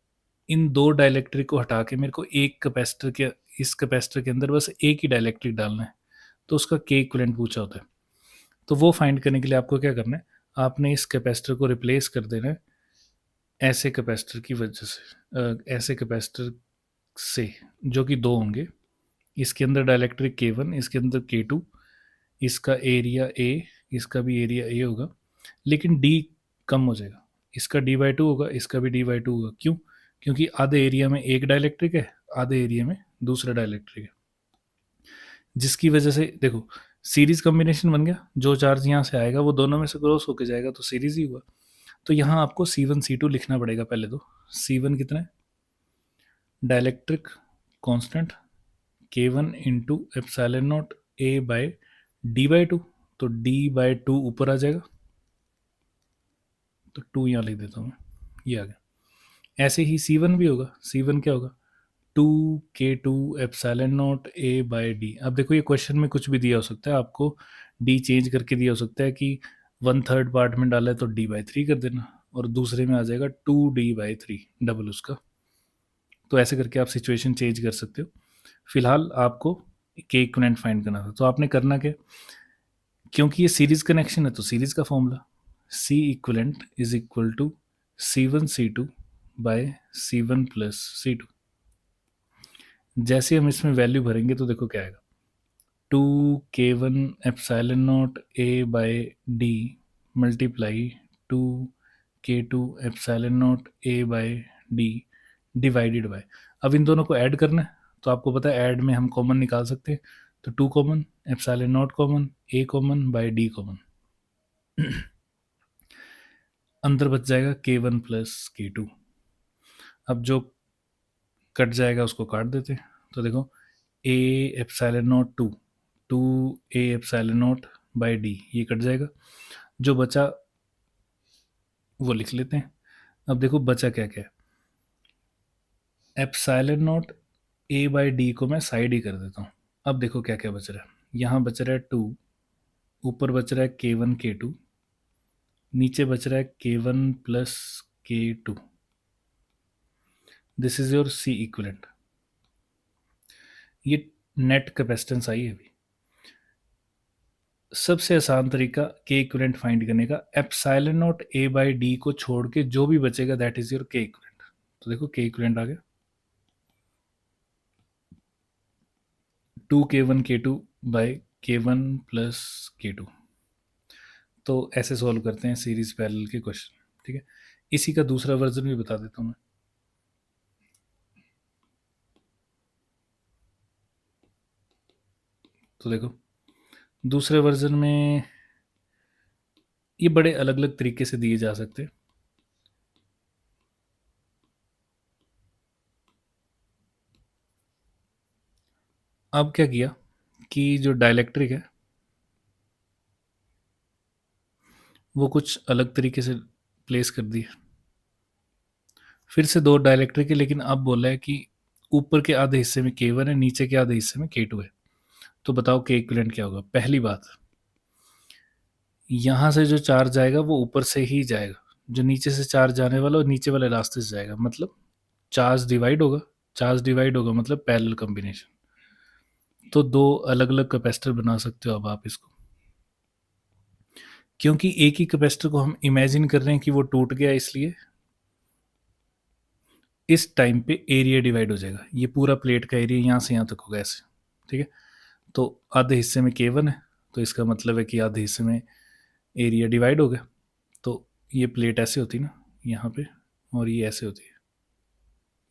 इन दो डाइलेक्ट्रिक को हटा के मेरे को एक कैपेसिटर के, इस कैपेसिटर के अंदर बस एक ही डाइलेक्ट्रिक डालना है, तो उसका K इक्विवेलेंट पूछा होता है। तो वो फाइंड करने के लिए आपको क्या करना है, आपने इस कैपेसिटर को रिप्लेस कर देना है ऐसे कैपेसिटर की वजह से, ऐसे कैपेसिटर से जो कि दो होंगे। इसके अंदर डाइलेक्ट्रिक K1, इसके अंदर K2, इसका एरिया A, इसका भी एरिया A होगा, लेकिन D कम हो जाएगा। इसका D/2 होगा, इसका भी D/2 होगा। क्यों? क्योंकि आधे एरिया में एक डाइलेक्ट्रिक है, आधे एरिया में दूसरा डाइलेक्ट्रिक है, जिसकी वजह से देखो सीरीज कॉम्बिनेशन बन गया। जो चार्ज यहाँ से आएगा वो दोनों में से क्रॉस होकर जाएगा, तो सीरीज ही हुआ। तो यहाँ आपको C1 C2 लिखना पड़ेगा पहले। तो C1 कितना है? Dielectric constant K1 into epsilon naught A by D/2। तो D/2 ऊपर आ जाएगा, तो 2 यहाँ लिख देता हूँ मैं, ये आ गया। ऐसे ही C1 भी होगा। C1 क्या होगा? 2K2 epsilon naught A by D। अब देखो ये क्वेश्चन में कुछ भी दिया हो सकता है, आपको D चेंज करके दिया हो सकता है कि 1/3 पार्ट में डाला है तो D/3 कर देना, और दूसरे में आ जाएगा 2D/3 डबल उसका। तो ऐसे करके आप सिचुएशन चेंज कर सकते हो। फिलहाल आपको के इक्विवेलेंट फाइंड करना था, तो आपने करना क्या, क्योंकि ये सीरीज कनेक्शन है तो सीरीज का formula C equivalent is equal to C1 C2 by C1 plus C2। जैसे हम इसमें वैल्यू भरेंगे तो देखो क्या आएगा, 2K1 epsilon naught A by D multiply 2K2 epsilon naught A by D divided by. अब इन दोनों को ऐड करना है, तो आपको पता है ऐड में हम कॉमन निकाल सकते हैं। तो 2 common, epsilon naught common, A common by D common, अंदर बच जाएगा K1 प्लस K2। अब जो कट जाएगा उसको काट देते हैं। तो देखो A epsilon naught 2, 2A epsilon naught by D, ये कट जाएगा। जो बचा वो लिख लेते हैं। अब देखो बचा क्या क्या है, epsilon naught A by D को मैं साइड ही कर देता हूँ। अब देखो क्या क्या बच रहा है, यहाँ बच रहा है 2, ऊपर बच रहा है K1 K2, नीचे बच रहा है K1 plus K2। This is your C equivalent. ये नेट कैपेसिटेंस आई है अभी। सबसे आसान तरीका के इक्विवेलेंट फाइंड करने का, epsilon naught A by D को छोड़ के जो भी बचेगा दैट इज योर के इक्विवेलेंट। तो देखो के इक्विवेलेंट आ गया 2K1 K2 by K1 plus K2। तो ऐसे सॉल्व करते हैं सीरीज पैरेलल के क्वेश्चन। ठीक है, इसी का दूसरा वर्जन भी बता देता हूँ मैं। तो देखो दूसरे वर्जन में ये बड़े अलग अलग तरीके से दिए जा सकते हैं। अब क्या किया कि जो डाइलेक्ट्रिक है वो कुछ अलग तरीके से प्लेस कर दिए। फिर से दो डाइलेक्ट्रिक है, लेकिन अब बोला है कि ऊपर के आधे हिस्से में K1 है, नीचे के आधे हिस्से में K2 है। तो बताओ K इक्विवेलेंट क्या होगा। पहली बात, यहाँ से जो चार्ज आएगा वो ऊपर से ही जाएगा, जो नीचे से चार्ज जाने वाला वो नीचे वाले रास्ते से जाएगा, मतलब चार्ज डिवाइड होगा। चार्ज डिवाइड होगा मतलब पैरेलल कॉम्बिनेशन। तो दो अलग अलग कैपेसिटर बना सकते हो अब आप इसको, क्योंकि एक ही कैपेसिटर को हम इमेजिन कर रहे हैं कि वो टूट गया, इसलिए इस टाइम पे एरिया डिवाइड हो जाएगा। ये पूरा प्लेट का एरिया यहाँ से यहाँ तक होगा ऐसे, ठीक है। तो आधे हिस्से में K1 है, तो इसका मतलब है कि आधे हिस्से में एरिया डिवाइड हो गया। तो ये प्लेट ऐसे होती है ना यहाँ पे, और ये ऐसे होती है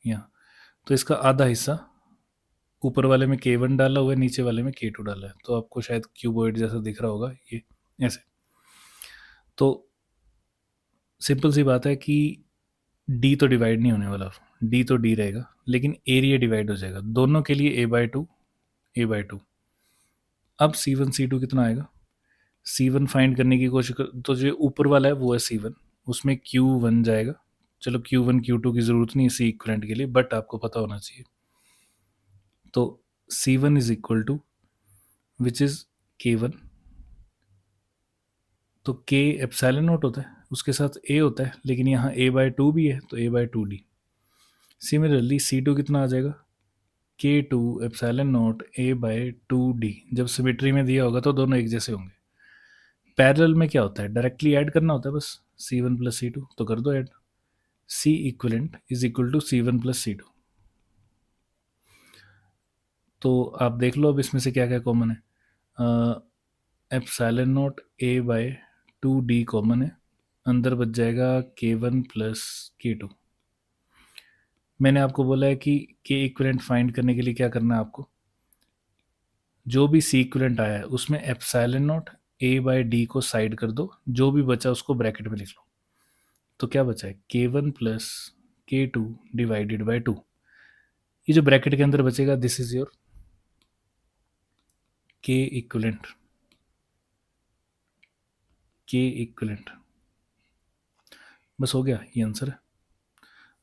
यहाँ। तो इसका आधा हिस्सा ऊपर वाले में K1 डाला हुआ है, नीचे वाले में K2 डाला है। तो आपको शायद क्यूबॉइड जैसा दिख रहा होगा ये ऐसे। तो सिंपल सी बात है कि डी तो डिवाइड नहीं होने वाला, डी तो डी रहेगा, लेकिन एरिया डिवाइड हो जाएगा दोनों के लिए, A/2 A/2। अब C1 C2 कितना आएगा। C1 फाइंड करने की कोशिश कर, तो जो ऊपर वाला है वो है C1, उसमें Q1 जाएगा। चलो Q1 Q2 की ज़रूरत नहीं है सी इक्वलेंट के लिए, बट आपको पता होना चाहिए। तो C1 is equal to which is K1। तो K एप्सिलॉन नॉट होता है, उसके साथ A होता है, लेकिन यहाँ A/2 भी है तो A/2D। सिमिलरली C2 कितना आ जाएगा, K2 एप्सिलॉन नॉट A/2D। जब सिमेट्री में दिया होगा तो दोनों एक जैसे होंगे। पैरेलल में क्या होता है, डायरेक्टली ऐड करना होता है बस, C1 प्लस C2, तो कर दो add. C equivalent is equal to C1 plus C2। तो आप देख लो अब इसमें से क्या क्या कॉमन है। एप्सिलॉन नॉट A/2D कॉमन है, अंदर बच जाएगा K1 प्लस K2। मैंने आपको बोला है कि K इक्विवेलेंट फाइंड करने के लिए क्या करना है आपको, जो भी C इक्विवेलेंट आया है उसमें एप्सिलॉन नॉट A/D को साइड कर दो, जो भी बचा उसको ब्रैकेट में लिख लो। तो क्या बचा है, K1 plus K2 divided by 2। ये जो ब्रैकेट के अंदर बचेगा this is your K equivalent. K equivalent बस हो गया, ये आंसर है।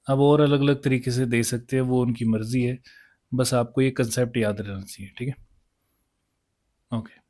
अब और अलग अलग तरीके से दे सकते हैं, वो उनकी मर्जी है, बस आपको ये कंसेप्ट याद रहना चाहिए, ठीक है। ओके।